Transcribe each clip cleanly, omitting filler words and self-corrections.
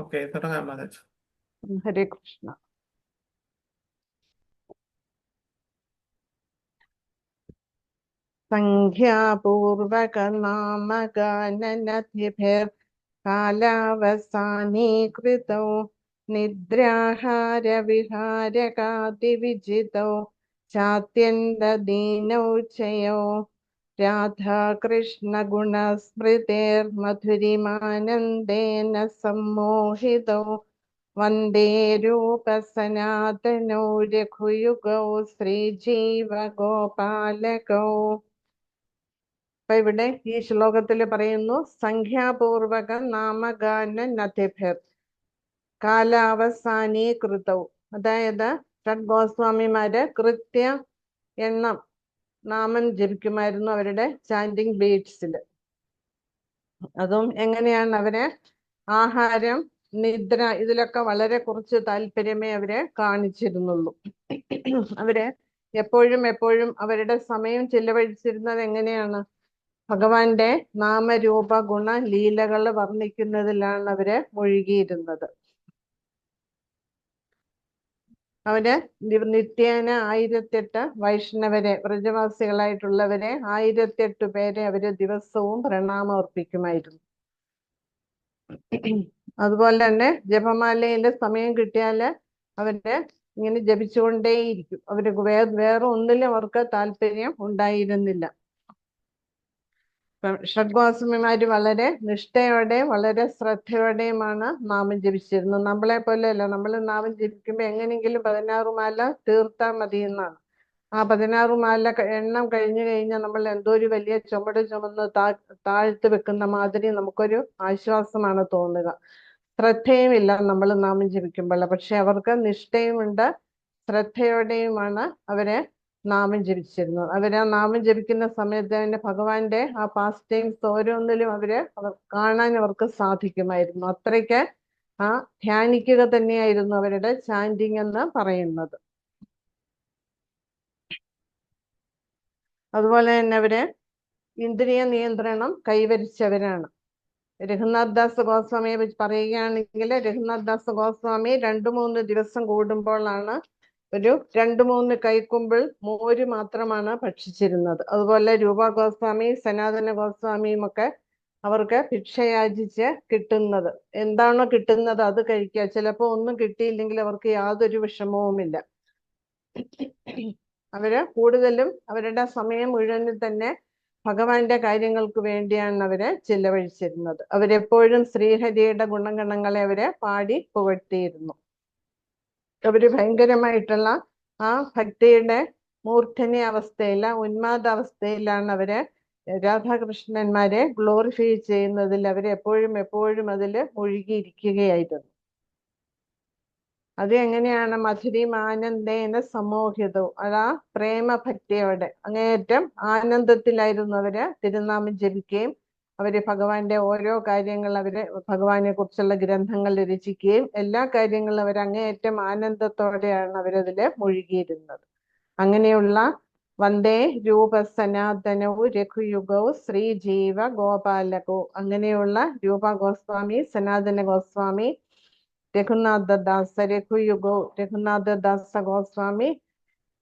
Okay, തുടങ്ങാം മാതാജി. ഹരേ Krishna. സംഖ്യാപൂർവകനാമഗാനനദ്ഭിർകാലാവസാനീകൃതോ നിദ്രാഹാരവിഹാരകാതിവിജിതോ ചാത്യന്തദീനൗ Chao രാധാകൃഷ്ണഗുണസ്മൃതിർമധുരിമാനന്ദേന സമ്മോഹിതോ വന്ദേ രൂപസനാതനോ രഘുയുഗോ ശ്രീജീവഗോപാലകോ. അപ്പൊ ഇവിടെ ഈ ശ്ലോകത്തിൽ പറയുന്നു, സംഖ്യാപൂർവക നാമഗാന നഥിഭിർ കാലാവസാനീകൃതവും, അതായത് ഷഡ്ഗോസ്വാമിമാര് കൃത്യ എണ്ണം നാമം ജപിക്കുമായിരുന്നു അവരുടെ ചാൻഡിങ് ബീറ്റ്സിൽ. അതും എങ്ങനെയാണ്, അവര് ആഹാരം, നിദ്ര ഇതിലൊക്കെ വളരെ കുറച്ച് താല്പര്യമേ അവര് കാണിച്ചിരുന്നുള്ളൂ. അവര് എപ്പോഴും അവരുടെ സമയം ചിലവഴിച്ചിരുന്നത് എങ്ങനെയാണ്, ഭഗവാന്റെ നാമരൂപ ഗുണ ലീലകൾ വർണ്ണിക്കുന്നതിലാണ് അവര് മുഴുകിയിരുന്നത്. അവര് നിത്യേന 1008 വൈഷ്ണവരെ, വ്രജവാസികളായിട്ടുള്ളവരെ 1008 പേരെ അവര് ദിവസവും പ്രണാമം അർപ്പിക്കുമായിരുന്നു. അതുപോലെ തന്നെ ജപമാലയില് സമയം കിട്ടിയാല് അവര് ഇങ്ങനെ ജപിച്ചുകൊണ്ടേയിരിക്കും. അവര് വേറെ ഒന്നിലും അവർക്ക് താല്പര്യം ഉണ്ടായിരുന്നില്ല. ഷഡ്ഗോസ്വാമിമാര് വളരെ നിഷ്ഠയോടെ വളരെ ശ്രദ്ധയോടെയുമാണ് നാമം ജപിച്ചിരുന്നത്. നമ്മളെ പോലെയല്ല, നമ്മൾ നാമം ജപിക്കുമ്പോ എങ്ങനെയെങ്കിലും 16 മാല തീർത്താൽ മതി എന്നാണ്. ആ 16 മാല എണ്ണം കഴിഞ്ഞു കഴിഞ്ഞാൽ നമ്മൾ എന്തോ ഒരു വലിയ ചുമട് ചുമന്ന് താഴ്ത്ത് വെക്കുന്ന മാതിരി നമുക്കൊരു ആശ്വാസമാണ് തോന്നുക. ശ്രദ്ധയുമില്ല നമ്മൾ നാമം ജപിക്കുമ്പോൾ. പക്ഷെ അവർക്ക് നിഷ്ഠയുമുണ്ട്, ശ്രദ്ധയോടെയുമാണ് അവര് നാമം ജപിച്ചിരുന്നത്. അവര് ആ നാമം ജപിക്കുന്ന സമയത്ത് തന്നെ ഭഗവാന്റെ ആ പാസ്റ്റൈംസ് ഓരോന്നിലും അവർ കാണാൻ അവർക്ക് സാധിക്കുമായിരുന്നു. അത്രയ്ക്ക് ആ ധ്യാനിക്കുക തന്നെയായിരുന്നു അവരുടെ ചാൻഡിങ് എന്ന് പറയുന്നത്. അതുപോലെ തന്നെ അവര് ഇന്ദ്രിയ നിയന്ത്രണം കൈവരിച്ചവരാണ്. രഘുനാഥ് ദാസ് ഗോസ്വാമിയെ വെച്ച് പറയുകയാണെങ്കിൽ, രഘുനാഥ് ദാസ് ഗോസ്വാമി 2-3 ദിവസം കൂടുമ്പോഴാണ് ഒരു 2-3 കൈക്കുമ്പിൾ മോര് മാത്രമാണ് ഭക്ഷിച്ചിരുന്നത്. അതുപോലെ രൂപ ഗോസ്വാമി, സനാതന ഗോസ്വാമിയും ഒക്കെ അവർക്ക് ഭിക്ഷയാചിച്ച് കിട്ടുന്നത് എന്താണോ കിട്ടുന്നത് അത് കഴിക്കുക. ചിലപ്പോൾ ഒന്നും കിട്ടിയില്ലെങ്കിൽ അവർക്ക് യാതൊരു വിഷമവുമില്ല. അവര് കൂടുതലും അവരുടെ സമയം മുഴുവനും തന്നെ ഭഗവാന്റെ കാര്യങ്ങൾക്ക് വേണ്ടിയാണ് അവര് ചിലവഴിച്ചിരുന്നത്. അവരെപ്പോഴും ശ്രീഹരിയുടെ ഗുണഗണങ്ങളെ അവര് പാടി പുകഴ്ത്തിയിരുന്നു. അവര് ഭയങ്കരമായിട്ടുള്ള ആ ഭക്തിയുടെ മൂർധന്യ അവസ്ഥയില, ഉന്മാദാവസ്ഥയിലാണ് അവര് രാധാകൃഷ്ണന്മാരെ ഗ്ലോറിഫൈ ചെയ്യുന്നതിൽ അവര് എപ്പോഴും അതിൽ മുഴുകിയിരിക്കുകയായിരുന്നു. അത് എങ്ങനെയാണ്, മധുരിം ആനന്ദേന സമോഹിതവും, അതാ പ്രേമഭക്തിയോടെ അങ്ങേയറ്റം ആനന്ദത്തിലായിരുന്നു അവര് തിരുനാമം ജപിക്കുകയും അവര് ഭഗവാന്റെ ഓരോ കാര്യങ്ങൾ, അവര് ഭഗവാനെ കുറിച്ചുള്ള ഗ്രന്ഥങ്ങൾ രചിക്കുകയും എല്ലാ കാര്യങ്ങളും അവർ അങ്ങേയറ്റം ആനന്ദത്തോടെയാണ് അവരതില് മുഴുകിയിരുന്നത്. അങ്ങനെയുള്ള വന്ദേ രൂപ സനാതനവും രഘുയുഗവും ശ്രീജീവ ഗോപാലകോ, അങ്ങനെയുള്ള രൂപ ഗോസ്വാമി, സനാതന ഗോസ്വാമി, രഘുനാഥ ദാസ രഘുയുഗോ, രഘുനാഥ ദാസ ഗോസ്വാമി,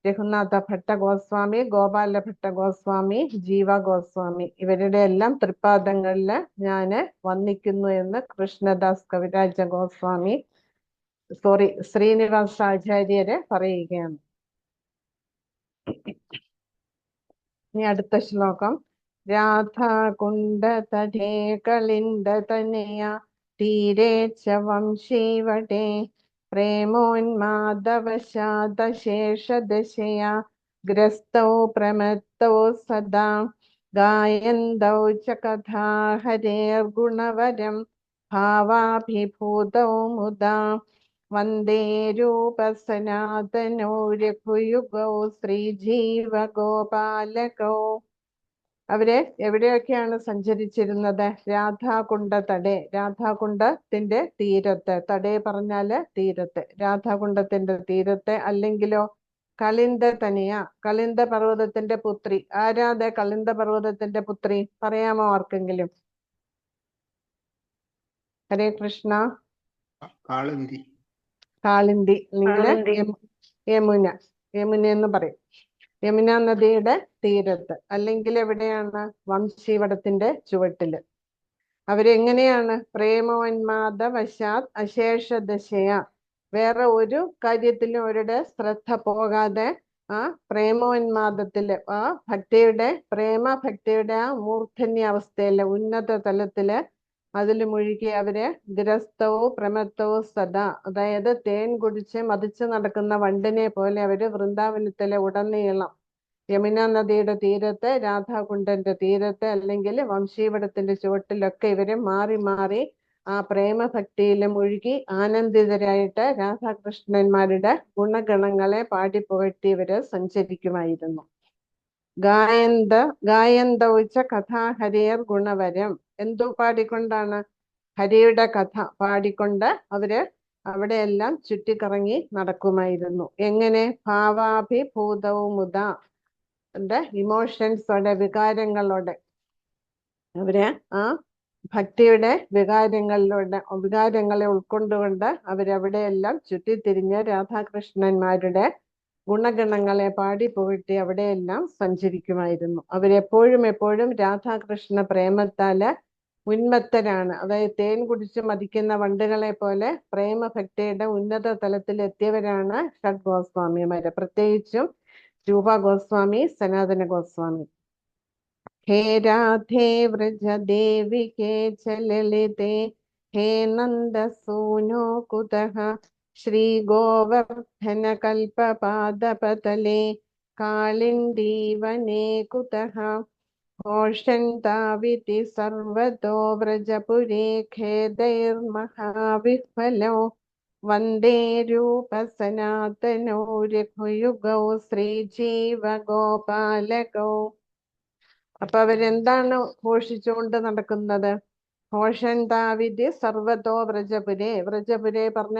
രഘുനാഥ ഭട്ട ഗോസ്വാമി, ഗോപാല ഭട്ട ഗോസ്വാമി, ജീവ ഗോസ്വാമി, ഇവരുടെ എല്ലാം തൃപ്പാദങ്ങളില് ഞാന് വന്ദിക്കുന്നു എന്ന് കൃഷ്ണദാസ് കവിരാജ ഗോസ്വാമി ശ്രീനിവാസാചാര്യരെ പറയുകയാണ്. ഇനി അടുത്ത ശ്ലോകം. രാധാകുണ്ഡ തടേ കളിന്ദ തനയ തീരേ ച വംശീവടേ പ്രേമോന്മാദവശാദശേഷദശയാ ഗ്രസ്തൗ പ്രമത്തൗ സദാ ഗായന്തൗ ച കഥാ ഹരേർഗുണവരം ഭാവാഭിഭൂതൗ മുദാ വന്ദേ രൂപ സനാതനോ രഘുയുഗോ ശ്രീജീവ ഗോപാലകോ. അവര് എവിടെയൊക്കെയാണ് സഞ്ചരിച്ചിരുന്നത്? രാധാകുണ്ഡ തടേ, രാധാകുണ്ഡത്തിന്റെ തീരത്ത്, തടേ പറഞ്ഞാല് തീരത്ത്, രാധാകുണ്ഡത്തിന്റെ തീരത്ത്. അല്ലെങ്കിലോ കളിന്ദ തനിയ, കളിന്ദ പർവ്വതത്തിന്റെ പുത്രി. ആരാധ കളിന്ദ പർവ്വതത്തിന്റെ പുത്രി? പറയാമോ ആർക്കെങ്കിലും? ഹരേ കൃഷ്ണ. കാളിന്തി. കാളിന്തി അല്ലെങ്കിൽ യമുന, യമുന എന്ന് പറയും. യമുന നദിയുടെ തീരത്ത്, അല്ലെങ്കിൽ എവിടെയാണ്? വംശീവടത്തിന്റെ ചുവട്ടില്. അവരെങ്ങനെയാണ്? പ്രേമോന്മാദ വശാത് അശേഷ ദശയ, വേറെ ഒരു കാര്യത്തിലും അവരുടെ ശ്രദ്ധ പോകാതെ ആ പ്രേമോന്മാദത്തില്, ആ ഭക്തിയുടെ, ഭക്തിയുടെ ആ മൂർധന്യ അവസ്ഥയില്, ഉന്നത തലത്തില് അതിൽ മുഴുകി അവര് ഗിരസ്തവും പ്രമത്തവും സദാ, അതായത് തേൻ കുടിച്ച് മതിച്ച് നടക്കുന്ന വണ്ടിനെ പോലെ അവര് വൃന്ദാവനത്തിലെ ഉടനീളം, യമുന നദിയുടെ തീരത്ത്, രാധാകുണ്ടന്റെ തീരത്ത്, അല്ലെങ്കിൽ വംശീവടത്തിന്റെ ചുവട്ടിലൊക്കെ ഇവര് മാറി മാറി ആ പ്രേമഭക്തിയിൽ മുഴുകി ആനന്ദിതരായിട്ട് രാധാകൃഷ്ണന്മാരുടെ ഗുണഗണങ്ങളെ പാടിപ്പുകഴ്ത്തി ഇവര് സഞ്ചരിക്കുമായിരുന്നു. ഗായന്തൗച്ച കഥാഹരിയർ ഗുണവരം, എന്തോ പാടിക്കൊണ്ടാണ്? ഹരിയുടെ കഥ പാടിക്കൊണ്ട് അവര് അവിടെയെല്ലാം ചുറ്റിക്കറങ്ങി നടക്കുമായിരുന്നു. എങ്ങനെ? ഭാവാഭിഭൂതവും മുത, ഇമോഷൻസോടെ, വികാരങ്ങളോടെ അവര് ആ ഭക്തിയുടെ വികാരങ്ങളെ ഉൾക്കൊണ്ടുകൊണ്ട് അവരവിടെയെല്ലാം ചുറ്റിത്തിരിഞ്ഞ് രാധാകൃഷ്ണന്മാരുടെ ഗുണഗണങ്ങളെ പാടി പുകഴ്ത്തി അവിടെയെല്ലാം സഞ്ചരിക്കുമായിരുന്നു. എപ്പോഴും രാധാകൃഷ്ണ പ്രേമത്താല് ഉന്മത്തരാണ്. അതായത് തേൻ കുടിച്ച് മതിക്കുന്ന വണ്ടുകളെ പോലെ പ്രേമഭക്തിയുടെ ഉന്നത തലത്തിൽ എത്തിയവരാണ് ഷഡ് ഗോസ്വാമിമാര്, പ്രത്യേകിച്ചും രൂപ ഗോസ്വാമി, സനാതന ഗോസ്വാമി. ഹേ രാധേ വ്രജ ദേവികേ ച ലളിതേ, ഹേ നന്ദസൂനോ കുതഃ ശ്രീ ഗോവർദ്ധന കൽപപാദപതലേ, കാളിന്ദീ വനേ കുതഃ ഘോഷന്താവിതി സർവതോ വ്രജപുരേ, ഖേദൈർമഹാവിഹ്വലോ വന്ദേ രൂപ സനാതനോ രഘുയുഗൗ ശ്രീജീവ ഗോപാലകൗ. അപ്പൊ അവരെന്താണ് ഘോഷിച്ചുകൊണ്ട് നടക്കുന്നത്? ഘോഷന്താവിധി സർവതോ വ്രജപുരേ, വ്രജപുരേ പറഞ്ഞ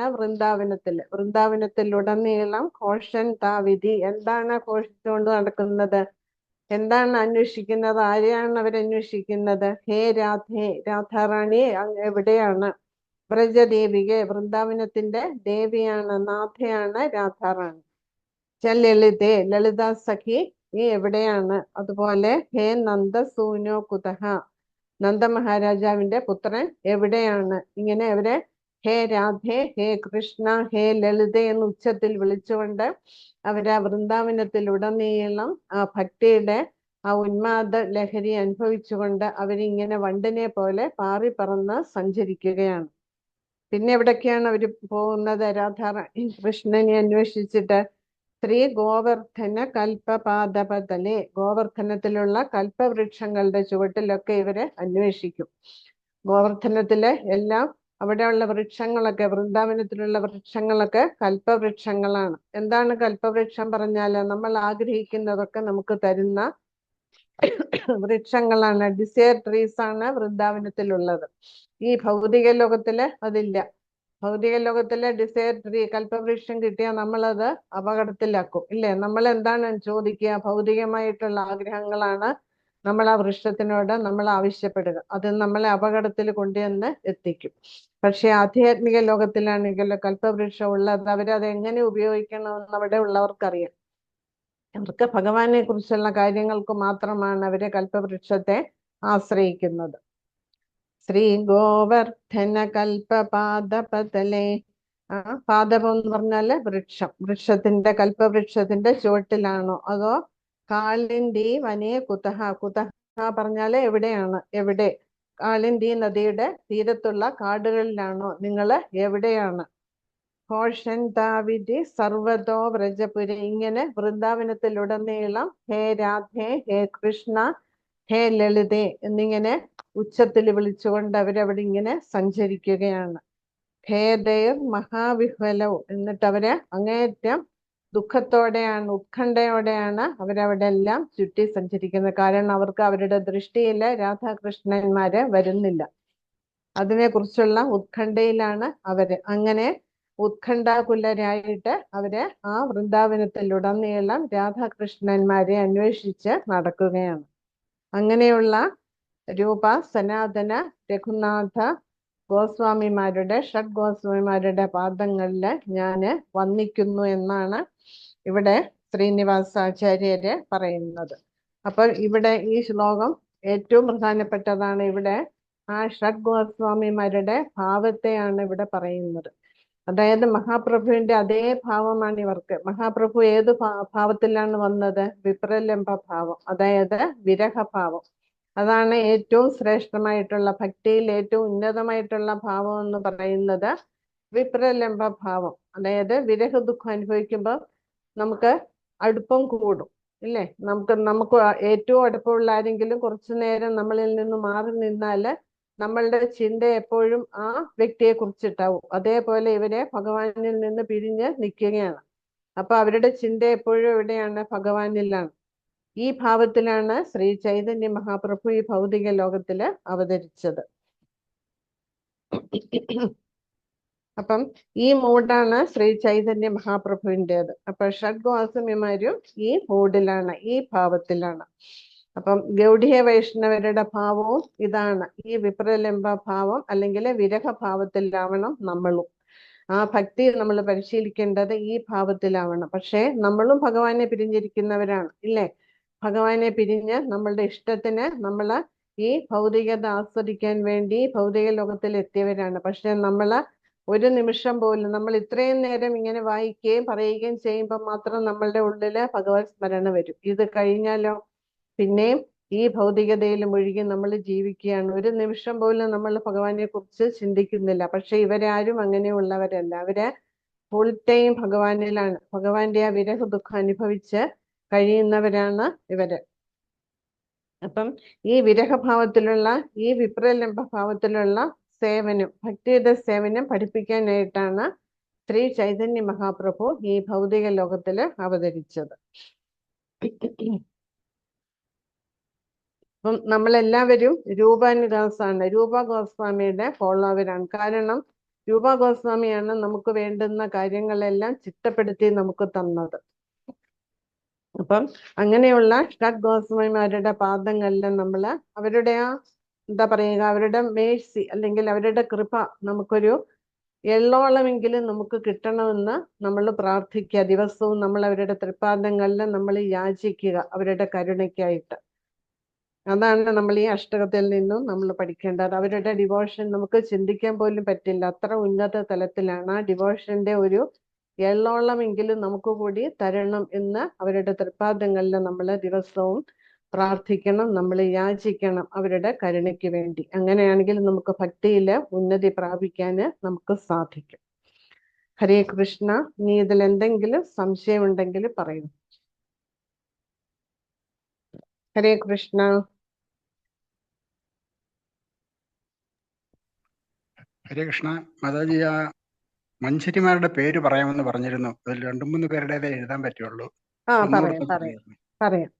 വൃന്ദാവനത്തിലുടനീളം ഘോഷന്താവിധി, എന്താണ് ഘോഷിച്ചുകൊണ്ട് നടക്കുന്നത്? എന്താണ് അന്വേഷിക്കുന്നത്? ആരെയാണ് അവരന്വേഷിക്കുന്നത്? ഹേ രാധേ, രാധാറാണി എവിടെയാണ്? വ്രജദേവികെ, വൃന്ദാവനത്തിന്റെ ദേവിയാണ്, നാഥയാണ് രാധാറാണി. ലളിതേ, ലളിതാ സഖി നീ എവിടെയാണ്? അതുപോലെ ഹേ നന്ദസൂനോ കുതഃ, നന്ദ മഹാരാജാവിന്റെ പുത്രൻ എവിടെയാണ്? ഇങ്ങനെ അവരെ ഹേ രാധേ, ഹേ കൃഷ്ണ, ഹേ ലളിത എന്ന് ഉച്ചത്തിൽ വിളിച്ചുകൊണ്ട് അവര് വൃന്ദാവനത്തിലുടനീളം ആ ഭക്തിയുടെ ആ ഉന്മാദ ലഹരി അനുഭവിച്ചുകൊണ്ട് അവരിങ്ങനെ വണ്ടിനെ പോലെ പാറി പറന്ന് സഞ്ചരിക്കുകയാണ്. പിന്നെ എവിടൊക്കെയാണ് അവര് പോകുന്നത്? രാധാറാണി കൃഷ്ണനെ അന്വേഷിച്ചിട്ട് ശ്രീ ഗോവർദ്ധന കൽപപാദപതലേ, ഗോവർദ്ധനത്തിലുള്ള കൽപ്പവൃക്ഷങ്ങളുടെ ചുവട്ടിലൊക്കെ ഇവര് അന്വേഷിക്കും. ഗോവർദ്ധനത്തിലെ എല്ലാം അവിടെയുള്ള വൃക്ഷങ്ങളൊക്കെ, വൃന്ദാവനത്തിലുള്ള വൃക്ഷങ്ങളൊക്കെ കൽപ്പവൃക്ഷങ്ങളാണ്. എന്താണ് കൽപ്പവൃക്ഷം പറഞ്ഞാല്? നമ്മൾ ആഗ്രഹിക്കുന്നതൊക്കെ നമുക്ക് തരുന്ന വൃക്ഷങ്ങളാണ്. ഡിസയർ ട്രീസ് ആണ് വൃന്ദാവനത്തിലുള്ളത്. ഈ ഭൗതിക ലോകത്തില് അതില്ല. ഭൗതിക ലോകത്തിലെ ഡിസയർ ട്രീ, കൽപ്പവൃക്ഷം കിട്ടിയാൽ നമ്മളത് അപകടത്തിലാക്കും, ഇല്ലേ? നമ്മൾ എന്താണ് ചോദിക്കുക? ഭൗതികമായിട്ടുള്ള ആഗ്രഹങ്ങളാണ് നമ്മൾ ആ വൃക്ഷത്തിനോട് നമ്മൾ ആവശ്യപ്പെടുക. അത് നമ്മളെ അപകടത്തിൽ കൊണ്ടുവന്ന് എത്തിക്കും. പക്ഷെ ആധ്യാത്മിക ലോകത്തിലാണെങ്കിൽ കൽപ്പവൃക്ഷം ഉള്ളത്, അവരത് എങ്ങനെ ഉപയോഗിക്കണമെന്ന് അവിടെ ഉള്ളവർക്കറിയാം. അവർക്ക് ഭഗവാനെ കുറിച്ചുള്ള കാര്യങ്ങൾക്ക് മാത്രമാണ് അവര് കൽപ്പവൃക്ഷത്തെ ആശ്രയിക്കുന്നത്. ശ്രീ ഗോവർദ്ധന കൽപപാദപതലേ, പാദപം എന്ന് പറഞ്ഞാല് വൃക്ഷം, കൽപ്പവൃക്ഷത്തിന്റെ ചുവട്ടിലാണോ? അതോ കാളിന്തി വനേ കുതഃ, പറഞ്ഞാല് എവിടെയാണ്? എവിടെ? കാളിന്തി നദിയുടെ തീരത്തുള്ള കാടുകളിലാണോ? നിങ്ങള് എവിടെയാണ്? ഘോഷന്താവിധി സർവതോ വ്രജപുരി, ഇങ്ങനെ വൃന്ദാവനത്തിലുടനീളം ഹേ രാധേ, ഹേ കൃഷ്ണ, ഹേ ലളിതേ എന്നിങ്ങനെ ഉച്ചത്തിൽ വിളിച്ചുകൊണ്ട് അവരവിടെ ഇങ്ങനെ സഞ്ചരിക്കുകയാണ്. ഖേദൈർ മഹാവിഹ്വലവും, എന്നിട്ട് അവര് അങ്ങേയറ്റം ദുഃഖത്തോടെയാണ്, ഉത്കണ്ഠയോടെയാണ് അവരവിടെ എല്ലാം ചുറ്റി സഞ്ചരിക്കുന്നത്. കാരണം അവർക്ക് അവരുടെ ദൃഷ്ടിയില് രാധാകൃഷ്ണന്മാര് വരുന്നില്ല. അതിനെ കുറിച്ചുള്ള ഉത്കണ്ഠയിലാണ് അവര്. അങ്ങനെ ഉത്കണ്ഠാകുലരായിട്ട് അവര് ആ വൃന്ദാവനത്തിലുടനീളം രാധാകൃഷ്ണന്മാരെ അന്വേഷിച്ച് നടക്കുകയാണ്. അങ്ങനെയുള്ള രൂപ, സനാതന, രഘുനാഥ, ഷഡ് ഗോസ്വാമിമാരുടെ പാദങ്ങളിൽ ഞാൻ വന്ദിക്കുന്നു എന്നാണ് ഇവിടെ ശ്രീനിവാസാചാര്യര് പറയുന്നത്. അപ്പോൾ ഇവിടെ ഈ ശ്ലോകം ഏറ്റവും പ്രധാനപ്പെട്ടതാണ്. ഇവിടെ ആ ഷഡ് ഗോസ്വാമിമാരുടെ ഭാവത്തെയാണ് ഇവിടെ പറയുന്നത്. അതായത് മഹാപ്രഭുവിന്റെ അതേ ഭാവമാണ് ഇവർക്ക്. മഹാപ്രഭു ഏത് ഭാവത്തിലാണ് വന്നത്? വിപ്രലംബ ഭാവം, അതായത് വിരഹഭാവം. അതാണ് ഏറ്റവും ശ്രേഷ്ഠമായിട്ടുള്ള, ഭക്തിയിൽ ഏറ്റവും ഉന്നതമായിട്ടുള്ള ഭാവം എന്ന് പറയുന്നത് വിപ്രലംബ ഭാവം. അതായത് വിരഹ ദുഃഖം അനുഭവിക്കുമ്പോൾ നമുക്ക് അടുപ്പം കൂടും, ഇല്ലേ? നമുക്ക് ഏറ്റവും അടുപ്പമുള്ള ആരെങ്കിലും കുറച്ചു നേരം നമ്മളിൽ നിന്ന് മാറി നിന്നാല് നമ്മളുടെ ചിന്ത എപ്പോഴും ആ വ്യക്തിയെ കുറിച്ചിട്ടാവും. അതേപോലെ ഇവരെ ഭഗവാനിൽ നിന്ന് പിരിഞ്ഞ് നിൽക്കുകയാണ്. അപ്പൊ അവരുടെ ചിന്ത എപ്പോഴും എവിടെയാണ്? ഭഗവാനിലാണ്. ഈ ഭാവത്തിലാണ് ശ്രീ ചൈതന്യ മഹാപ്രഭു ഈ ഭൗതിക ലോകത്തില് അവതരിച്ചത്. അപ്പം ഈ മൂഡാണ് ശ്രീ ചൈതന്യ മഹാപ്രഭുവിൻ്റെത്. അപ്പൊ ഷഡ്ഗോസ്വാമിമാരും ഈ മൂഡിലാണ്, ഈ ഭാവത്തിലാണ്. അപ്പം ഗൗഡീയ വൈഷ്ണവരുടെ ഭാവവും ഇതാണ്, ഈ വിപ്രലംബ ഭാവം അല്ലെങ്കിൽ വിരഹഭാവത്തിലാവണം നമ്മളും. ആ ഭക്തി നമ്മൾ പരിശീലിക്കേണ്ടത് ഈ ഭാവത്തിലാവണം. പക്ഷേ നമ്മളും ഭഗവാനെ പിരിഞ്ഞിരിക്കുന്നവരാണ്, ഇല്ലേ? ഭഗവാനെ പിരിഞ്ഞ് നമ്മളുടെ ഇഷ്ടത്തിന് നമ്മൾ ഈ ഭൗതികത ആസ്വദിക്കാൻ വേണ്ടി ഭൗതിക ലോകത്തിൽ എത്തിയവരാണ്. പക്ഷെ നമ്മൾ ഒരു നിമിഷം പോലും, നമ്മൾ ഇത്രയും നേരം ഇങ്ങനെ വായിക്കുകയും പറയുകയും ചെയ്യുമ്പോൾ മാത്രം നമ്മളുടെ ഉള്ളില് ഭഗവത് സ്മരണ വരും. ഇത് കഴിഞ്ഞാലോ പിന്നെയും ഈ ഭൗതികതയിൽ മുഴുകി നമ്മൾ ജീവിക്കുകയാണ്. ഒരു നിമിഷം പോലും നമ്മൾ ഭഗവാനെ കുറിച്ച് ചിന്തിക്കുന്നില്ല. പക്ഷെ ഇവരാരും അങ്ങനെയുള്ളവരല്ല. അവര് ഫുൾ ടൈം ഭഗവാനിലാണ്, ഭഗവാന്റെ ആ വിരഹ ദുഃഖം അനുഭവിച്ച് കഴിയുന്നവരാണ് ഇവര്. അപ്പം ഈ വിരഹഭാവത്തിലുള്ള, ഈ വിപ്രലംബ ഭാവത്തിലുള്ള സേവനം, ഭക്തിയുടെ സേവനം പഠിപ്പിക്കാനായിട്ടാണ് ശ്രീ ചൈതന്യ മഹാപ്രഭു ഈ ഭൗതിക ലോകത്തില് അവതരിച്ചത്. അപ്പം നമ്മളെല്ലാവരും രൂപാനുദാസാണ്, രൂപ ഗോസ്വാമിയുടെ ഫോളോവരാണ്. കാരണം രൂപ ഗോസ്വാമിയാണ് നമുക്ക് വേണ്ടുന്ന കാര്യങ്ങളെല്ലാം ചിട്ടപ്പെടുത്തി നമുക്ക് തന്നത്. അപ്പം അങ്ങനെയുള്ള ഷഡ് ഗോസ്വാമിമാരുടെ പാദങ്ങളിലും നമ്മള് അവരുടെ ആ എന്താ പറയുക, അവരുടെ മേഴ്സി അല്ലെങ്കിൽ അവരുടെ കൃപ നമുക്കൊരു എള്ളോളമെങ്കിലും നമുക്ക് കിട്ടണമെന്ന് നമ്മൾ പ്രാർത്ഥിക്കുക. ദിവസവും നമ്മൾ അവരുടെ തൃപ്പാദങ്ങളിൽ നമ്മൾ യാചിക്കുക അവരുടെ കരുണയ്ക്കായിട്ട്. അതാണ് നമ്മൾ ഈ അഷ്ടകത്തിൽ നിന്നും നമ്മൾ പഠിക്കേണ്ടത്. അവരുടെ ഡിവോഷൻ നമുക്ക് ചിന്തിക്കാൻ പോലും പറ്റില്ല, അത്ര ഉന്നത തലത്തിലാണ്. ആ ഡിവോഷന്റെ ഒരു എള്ളോളമെങ്കിലും നമുക്ക് കൂടി തരണം എന്ന് അവരുടെ തൃപ്പാദങ്ങളിൽ നമ്മൾ ദിവസവും പ്രാർത്ഥിക്കണം, നമ്മൾ യാചിക്കണം അവരുടെ കരുണയ്ക്ക് വേണ്ടി. അങ്ങനെയാണെങ്കിൽ നമുക്ക് ഭക്തിയില് ഉന്നതി പ്രാപിക്കാന് നമുക്ക് സാധിക്കും. ഹരേ കൃഷ്ണ. നീ ഇതിൽ എന്തെങ്കിലും സംശയം ഉണ്ടെങ്കിൽ പറയൂ. ഹരേ കൃഷ്ണ. ഹരേ കൃഷ്ണ. മാതാജി, ആ മഞ്ചരിമാരുടെ പേര് പറയാമെന്ന് പറഞ്ഞിരുന്നു. അതിൽ 2-3 പേരുടേതേ എഴുതാൻ പറ്റുള്ളൂ. പറയാം.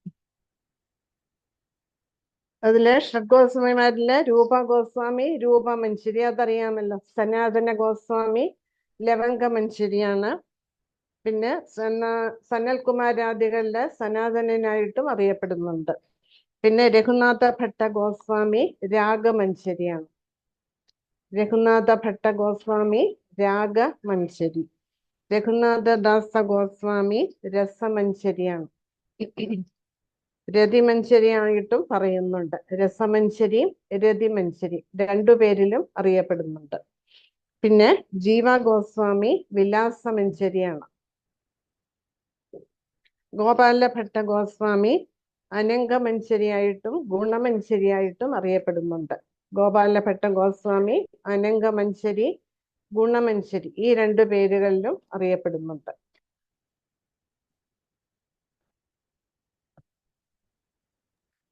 അതില് ഷഡ്ഗോസ്വാമിമാരില് രൂപ ഗോസ്വാമി, രൂപ മഞ്ചരി, അതറിയാമല്ലോ. സനാതന ഗോസ്വാമി ലവംഗ മഞ്ചരിയാണ്. പിന്നെ സനൽകുമാരാദികളില് സനാതനായിട്ടും അറിയപ്പെടുന്നുണ്ട്. പിന്നെ രഘുനാഥ ഭട്ട ഗോസ്വാമി രാഗമഞ്ചരിയാണ്. രഘുനാഥ ഭട്ട ഗോസ്വാമി രാഗമഞ്ചരി. രഘുനാഥ ദാസ ഗോസ്വാമി രസമഞ്ചരിയാണ്. രതിമഞ്ചരിയായിട്ടും പറയുന്നുണ്ട്. രസമഞ്ചരിയും രതിമഞ്ചരി രണ്ടുപേരിലും അറിയപ്പെടുന്നുണ്ട്. പിന്നെ ജീവ ഗോസ്വാമി വിലാസമഞ്ചരിയാണ്. ഗോപാല ഭട്ട ഗോസ്വാമി അനംഗമഞ്ചരിയായിട്ടും ഗുണമഞ്ചരിയായിട്ടും അറിയപ്പെടുന്നുണ്ട്. ഗോപാല ഭട്ട ഗോസ്വാമി അനംഗമഞ്ചരി, ഗുണമഞ്ചരി ഈ 2 പേരുകളിലും അറിയപ്പെടുന്നുണ്ട്.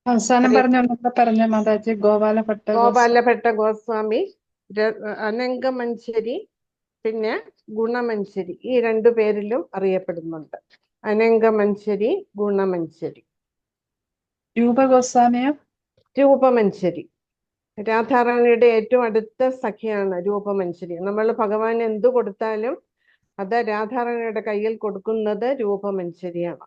അവസാനം പറഞ്ഞ മാതാജി. ഗോപാല ഭട്ട ഗോസ്വാമി അനംഗമഞ്ചരി പിന്നെ ഗുണമഞ്ചരി ഈ 2 പേരിലും അറിയപ്പെടുന്നുണ്ട്. അനംഗമഞ്ചരി, ഗുണമഞ്ചരി. രൂപഗോസ്വാമിയോ? രൂപമഞ്ചരി രാധാറാണിയുടെ ഏറ്റവും അടുത്ത സഖിയാണ് രൂപമഞ്ചരി. നമ്മൾ ഭഗവാൻ എന്തു കൊടുത്താലും അത് രാധാറാണിയുടെ കയ്യിൽ കൊടുക്കുന്നത് രൂപമഞ്ചരിയാണ്.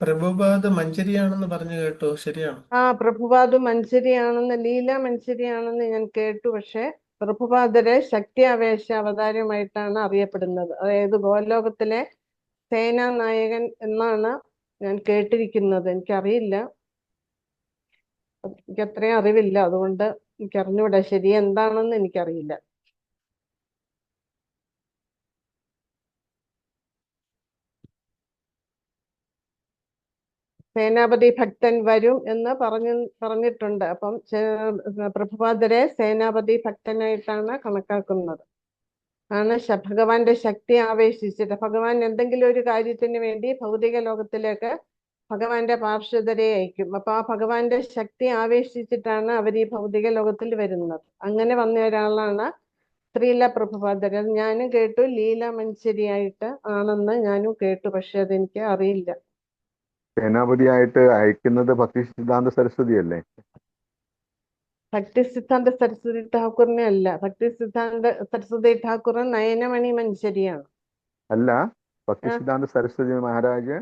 പ്രഭുപാദ് മഞ്ചരിയാണെന്ന് പറഞ്ഞു കേട്ടു, ശരിയാണോ? ആ പ്രഭുപാദ് മഞ്ചരിയാണെന്ന്, ലീല മഞ്ചരിയാണെന്ന് ഞാൻ കേട്ടു. പക്ഷെ പ്രഭുപാദരെ ശക്തിയാവേശ അവതാരമായിട്ടാണ് അറിയപ്പെടുന്നത്. അതായത് ഗോലോകത്തിലെ സേനാനായകൻ എന്നാണ് ഞാൻ കേട്ടിരിക്കുന്നത്. എനിക്കറിയില്ല, എനിക്ക് അത്രയും അറിവില്ല, അതുകൊണ്ട് എനിക്ക് അറിഞ്ഞൂടാ ശരി എന്താണെന്ന് എനിക്കറിയില്ല. സേനാപതി ഭക്തൻ വരും എന്ന് പറഞ്ഞിട്ടുണ്ട്. അപ്പം പ്രഭുപാദരെ സേനാപതി ഭക്തനായിട്ടാണ് കണക്കാക്കുന്നത്. ആണ് ഭഗവാന്റെ ശക്തി ആവേശിച്ചിട്ട് ഭഗവാൻ എന്തെങ്കിലും ഒരു കാര്യത്തിന് വേണ്ടി ഭൗതിക ലോകത്തിലേക്ക് ഭഗവാന്റെ പാർഷദരെ അയക്കും. അപ്പൊ ആ ഭഗവാന്റെ ശക്തി ആവേശിച്ചിട്ടാണ് അവർ ഈ ഭൗതിക ലോകത്തിൽ വരുന്നത്. അങ്ങനെ വന്ന ഒരാളാണ് ശ്രീല പ്രഭുപാദരൻ. ഞാനും കേട്ടു ലീല മഞ്ചരിയായിട്ട് ആണെന്ന് ഞാനും കേട്ടു, പക്ഷെ അതെനിക്ക് അറിയില്ല. സേനാപതിയായിട്ട് അയക്കുന്നത് ഭക്തി സിദ്ധാന്ത സരസ്വതി അല്ലേ? ഭക്തി സിദ്ധാന്ത സരസ്വതി ഠാക്കൂറിനെ അല്ല. ഭക്തി സിദ്ധാന്ത സരസ്വതി ഠാക്കൂർ നയനമണി മഞ്ചരിയാണ്. അല്ല, ഭക്തി ആ, സിദ്ധാന്ത സരസ്വതി മഹാരാജ്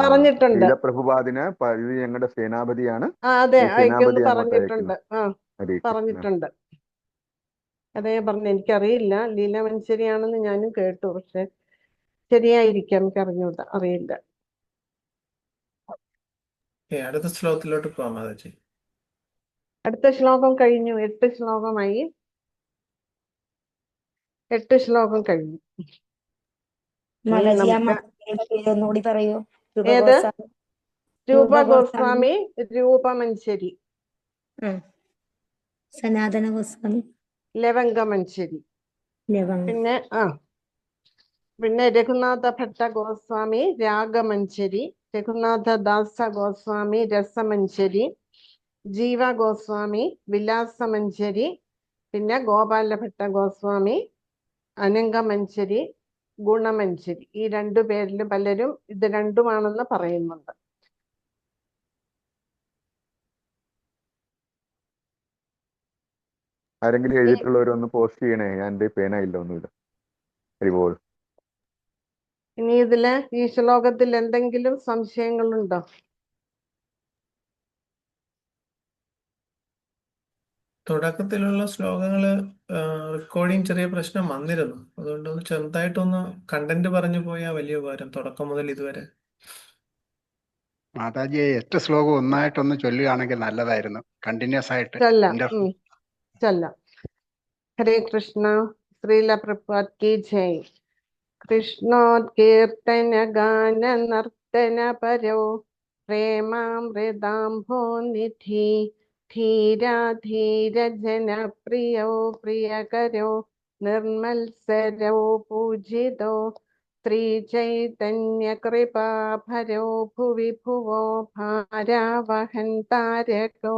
പറഞ്ഞിട്ടുണ്ട്. ശീലപ്രഭുപാദിന് ഇത് ഞങ്ങളുടെ സേനാപതിയാണ്, അതെ, ഈ അയക്കുമെന്ന് സേനാപതി അങ്ങോട്ട് പറഞ്ഞിട്ടുണ്ട്. അയക്കുന്നു, അറിയിക്കും. പറഞ്ഞിട്ടുണ്ട്. അതേ പറഞ്ഞു, എനിക്കറിയില്ല. ലീല മഞ്ചരിയാണെന്ന് ഞാനും കേട്ടു, പക്ഷെ ശരിയായിരിക്കാം, എനിക്ക് അറിഞ്ഞൂടാ, അറിയില്ല. അടുത്ത ശ്ലോകത്തിലോട്ട് പോവാം മാതാജി. അടുത്ത ശ്ലോകം കഴിഞ്ഞു. 8 ശ്ലോകമായി. 8 ശ്ലോകം കഴിഞ്ഞു. മാതാജി, ആ നമുക്ക് മന്ത്രിയുടെ പേര് ഒന്നുകൂടി പറയൂ. ഏത്? രൂപ രൂപഗോസ്വാമി, രൂപമഞ്ചരി, സനാതന ഗോസ്വാമി, ലവംഗമഞ്ചരി. ലവംഗ. പിന്നെ രഘുനാഥ ഭട്ട ഗോസ്വാമി രാഗമഞ്ചരി, രഘുനാഥ ദാസ ഗോസ്വാമി രസമഞ്ചരി, ജീവ ഗോസ്വാമി വിലാസമഞ്ചരി, പിന്നെ ഗോപാലഭട്ട ഗോസ്വാമി അനംഗമഞ്ചരി, ഗുണമഞ്ചരി. ഈ 2 പേരിൽ പലരും ഇത് രണ്ടുമാണെന്ന് പറയുന്നുണ്ട്. ആരെങ്കിലും എഴുതിയിട്ടുള്ളവരൊന്ന് പോസ്റ്റ് ചെയ്യണേ, എൻ്റെ പേന ഇല്ല, ഒന്നുമില്ല. ഹരിബോൾ. ഇനി ഇതില് ഈ ശ്ലോകത്തിൽ എന്തെങ്കിലും സംശയങ്ങളുണ്ടോ? തുടക്കത്തിലുള്ള ശ്ലോകങ്ങള് റെക്കോർഡിങ് ചെറിയ പ്രശ്നം വന്നിരുന്നു. അതുകൊണ്ട് ഒന്ന് ചെറുതായിട്ടൊന്ന് കണ്ടന്റ് പറഞ്ഞു പോയാൽ വലിയ ഉപകാരം, തുടക്കം മുതൽ ഇതുവരെ. മാതാജിയെ 8 ശ്ലോകം ഒന്നായിട്ടൊന്ന് ചൊല്ലുകയാണെങ്കിൽ നല്ലതായിരുന്നു, കണ്ടിന്യൂസ് ആയിട്ട്. ചൊല്ലാം. ഹരേ കൃഷ്ണ. ശ്രീല പ്രഭുപാദ് കി ജയ്. കൃഷ്ണോത്കീർത്തന ഗാന നർത്തന പരോ പ്രേമാമൃതാംഭോ നിധി ധീരാ ധീര ജനപ്രിയോ പ്രിയകരോ നിർമത്സരോ പൂജിതോ ശ്രീ ചൈതന്യ കൃപാഭരോ ഭുവി ഭുവോ ഭാരാവഹൻ താരകോ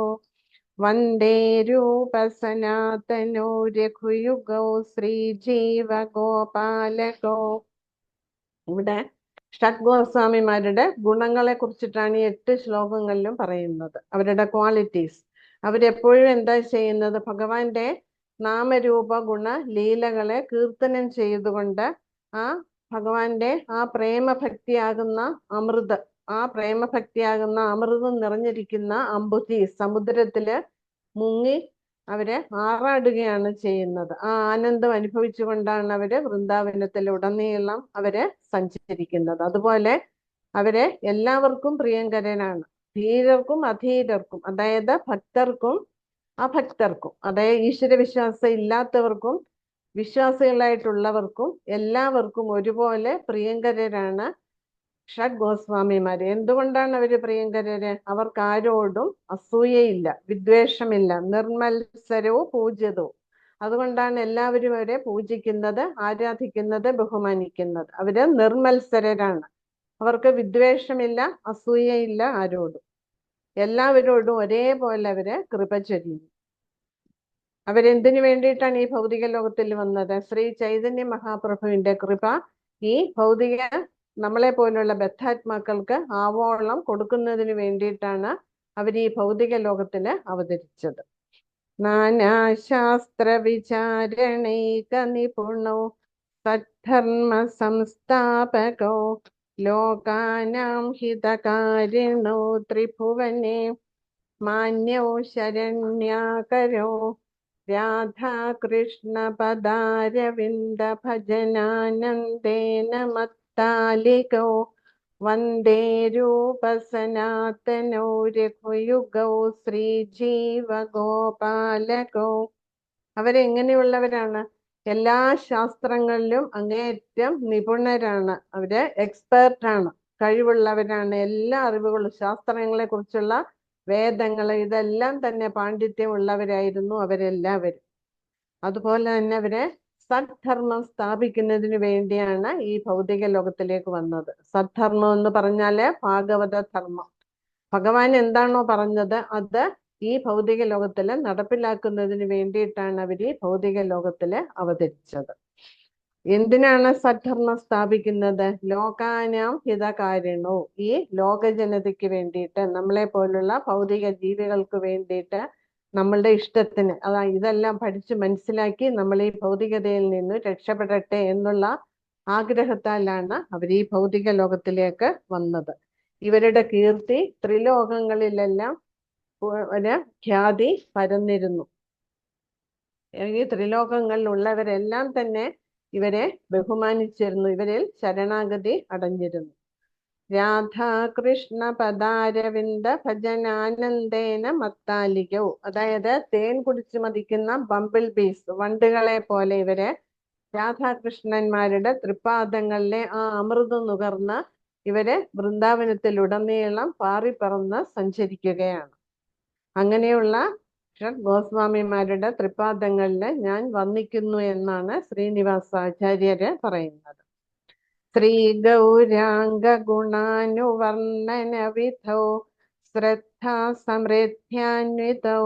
വന്ദേ രൂപ സനാതനോ രഘുയുഗോ ശ്രീജീവ ഗോപാലകോ. ഇവിടെ ഷഡ്ഗോസ്വാമിമാരുടെ ഗുണങ്ങളെ കുറിച്ചിട്ടാണ് ഈ 8 ശ്ലോകങ്ങളിലും പറയുന്നത്, അവരുടെ ക്വാളിറ്റീസ്. അവരെപ്പോഴും എന്താ ചെയ്യുന്നത്? ഭഗവാന്റെ നാമരൂപ ഗുണ ലീലകളെ കീർത്തനം ചെയ്തുകൊണ്ട് ആ ഭഗവാന്റെ ആ പ്രേമഭക്തിയാകുന്ന അമൃതം നിറഞ്ഞിരിക്കുന്ന അമ്പുതി സമുദ്രത്തില് മുങ്ങി അവര് ആറാടുകയാണ് ചെയ്യുന്നത്. ആ ആനന്ദം അനുഭവിച്ചുകൊണ്ടാണ് അവര് വൃന്ദാവനത്തിലുടനീളം അവര് സഞ്ചരിക്കുന്നത്. അതുപോലെ അവര് എല്ലാവർക്കും പ്രിയങ്കരനാണ്, ധീരർക്കും അധീരർക്കും, അതായത് ഭക്തർക്കും അഭക്തർക്കും, അതായത് ഈശ്വര വിശ്വാസം ഇല്ലാത്തവർക്കും വിശ്വാസികളായിട്ടുള്ളവർക്കും എല്ലാവർക്കും ഒരുപോലെ പ്രിയങ്കരരാണ് ഷഡ് ഗോസ്വാമിമാര്. എന്തുകൊണ്ടാണ് അവര് പ്രിയങ്കരര്? അവർക്ക് ആരോടും അസൂയയില്ല, വിദ്വേഷമില്ല, നിർമത്സരവും പൂജ്യതവും. അതുകൊണ്ടാണ് എല്ലാവരും അവരെ പൂജിക്കുന്നത്, ആരാധിക്കുന്നത്, ബഹുമാനിക്കുന്നത്. അവര് നിർമത്സരരാണ്, അവർക്ക് വിദ്വേഷമില്ല, അസൂയയില്ല, ആരോടും എല്ലാവരോടും ഒരേപോലെ അവര് കൃപ ചൊരിയുന്നു. അവരെന്തിനു വേണ്ടിയിട്ടാണ് ഈ ഭൗതിക ലോകത്തിൽ വന്നത്? ശ്രീ ചൈതന്യ മഹാപ്രഭുവിന്റെ കൃപ ഈ ഭൗതിക നമ്മളെ പോലുള്ള ബദ്ധാത്മാക്കൾക്ക് ആവോളം കൊടുക്കുന്നതിന് വേണ്ടിയിട്ടാണ് അവർ ഈ ഭൗതിക ലോകത്തിന് അവതരിച്ചത്. നാനാശാസ്ത്ര വിചാരണൈക നിപുണോ സദ്ധർമ്മ സംസ്ഥാപകോ ലോകാനാം ഹിതകാരിണോ ത്രിഭുവനെ മാന്യോ ശരണ്യാകരോ രാധാകൃഷ്ണ പദാരവിന്ദ ഭജനാനന്ദേന മത്താലികോ വന്ദേ രൂപസനാതനോ രഘുയുഗോ ശ്രീജീവ ഗോപാലകോ. അവരെങ്ങനെയുള്ളവരാണ്? എല്ലാ ശാസ്ത്രങ്ങളിലും അങ്ങേയറ്റം നിപുണരാണ്. അവര് എക്സ്പേർട്ടാണ്, കഴിവുള്ളവരാണ്. എല്ലാ അറിവുകളും, ശാസ്ത്രങ്ങളെ കുറിച്ചുള്ള വേദങ്ങൾ, ഇതെല്ലാം തന്നെ പാണ്ഡിത്യം ഉള്ളവരായിരുന്നു അവരെല്ലാവരും. അതുപോലെ തന്നെ അവര് സദ്ധർമ്മം സ്ഥാപിക്കുന്നതിന് വേണ്ടിയാണ് ഈ ഭൗതിക ലോകത്തിലേക്ക് വന്നത്. സദ്ധർമ്മം എന്ന് പറഞ്ഞാല് ഭാഗവത ധർമ്മം. ഭഗവാൻ എന്താണോ പറഞ്ഞത് അത് ഈ ഭൗതിക ലോകത്തില് നടപ്പിലാക്കുന്നതിന് വേണ്ടിയിട്ടാണ് അവർ ഈ ഭൗതിക ലോകത്തില് അവതരിച്ചത്. എന്തിനാണ് സദ്ധർമ്മം സ്ഥാപിക്കുന്നത്? ലോകാനാം ഹിതകാരിണോ, ഈ ലോക ജനതയ്ക്ക് വേണ്ടിയിട്ട്, നമ്മളെ പോലുള്ള ഭൗതിക ജീവികൾക്ക് വേണ്ടിയിട്ട്, നമ്മളുടെ ഇഷ്ടത്തിന്, ഇതെല്ലാം പഠിച്ച് മനസ്സിലാക്കി നമ്മൾ ഈ ഭൗതികതയിൽ നിന്ന് രക്ഷപ്പെടട്ടെ എന്നുള്ള ആഗ്രഹത്താലാണ് അവർ ഈ ഭൗതിക ലോകത്തിലേക്ക് വന്നത്. ഇവരുടെ കീർത്തി ത്രിലോകങ്ങളിലെല്ലാം ഒരു ഖ്യാതി പരന്നിരുന്നു. ഈ ത്രിലോകങ്ങളിലുള്ളവരെല്ലാം തന്നെ ഇവരെ ബഹുമാനിച്ചിരുന്നു, ഇവരിൽ ശരണാഗതി അടഞ്ഞിരുന്നു. രാധാകൃഷ്ണ പദാരവിന്ദ ഭജനാനന്ദേന മത്താലികോ, അതായത് തേൻ കുടിച്ചു മതിക്കുന്ന ബംബിൾ ബീസ്, വണ്ടുകളെ പോലെ ഇവരെ രാധാകൃഷ്ണന്മാരുടെ തൃപ്പാദങ്ങളിലെ ആ അമൃതം നുകർന്ന് ഇവരെ വൃന്ദാവനത്തിലുടനീളം പാറിപ്പറന്ന് സഞ്ചരിക്കുകയാണ്. അങ്ങനെയുള്ള ഗോസ്വാമിമാരുടെ തൃപ്പാദങ്ങളില് ഞാൻ വന്ദിക്കുന്നു എന്നാണ് ശ്രീനിവാസാചാര്യര് പറയുന്നത്. ശ്രീ ഗൗരാംഗ ഗുണാനുവർണ്ണന വിധോ ശ്രദ്ധാ സമൃദ്ധ്യാന്വിതോ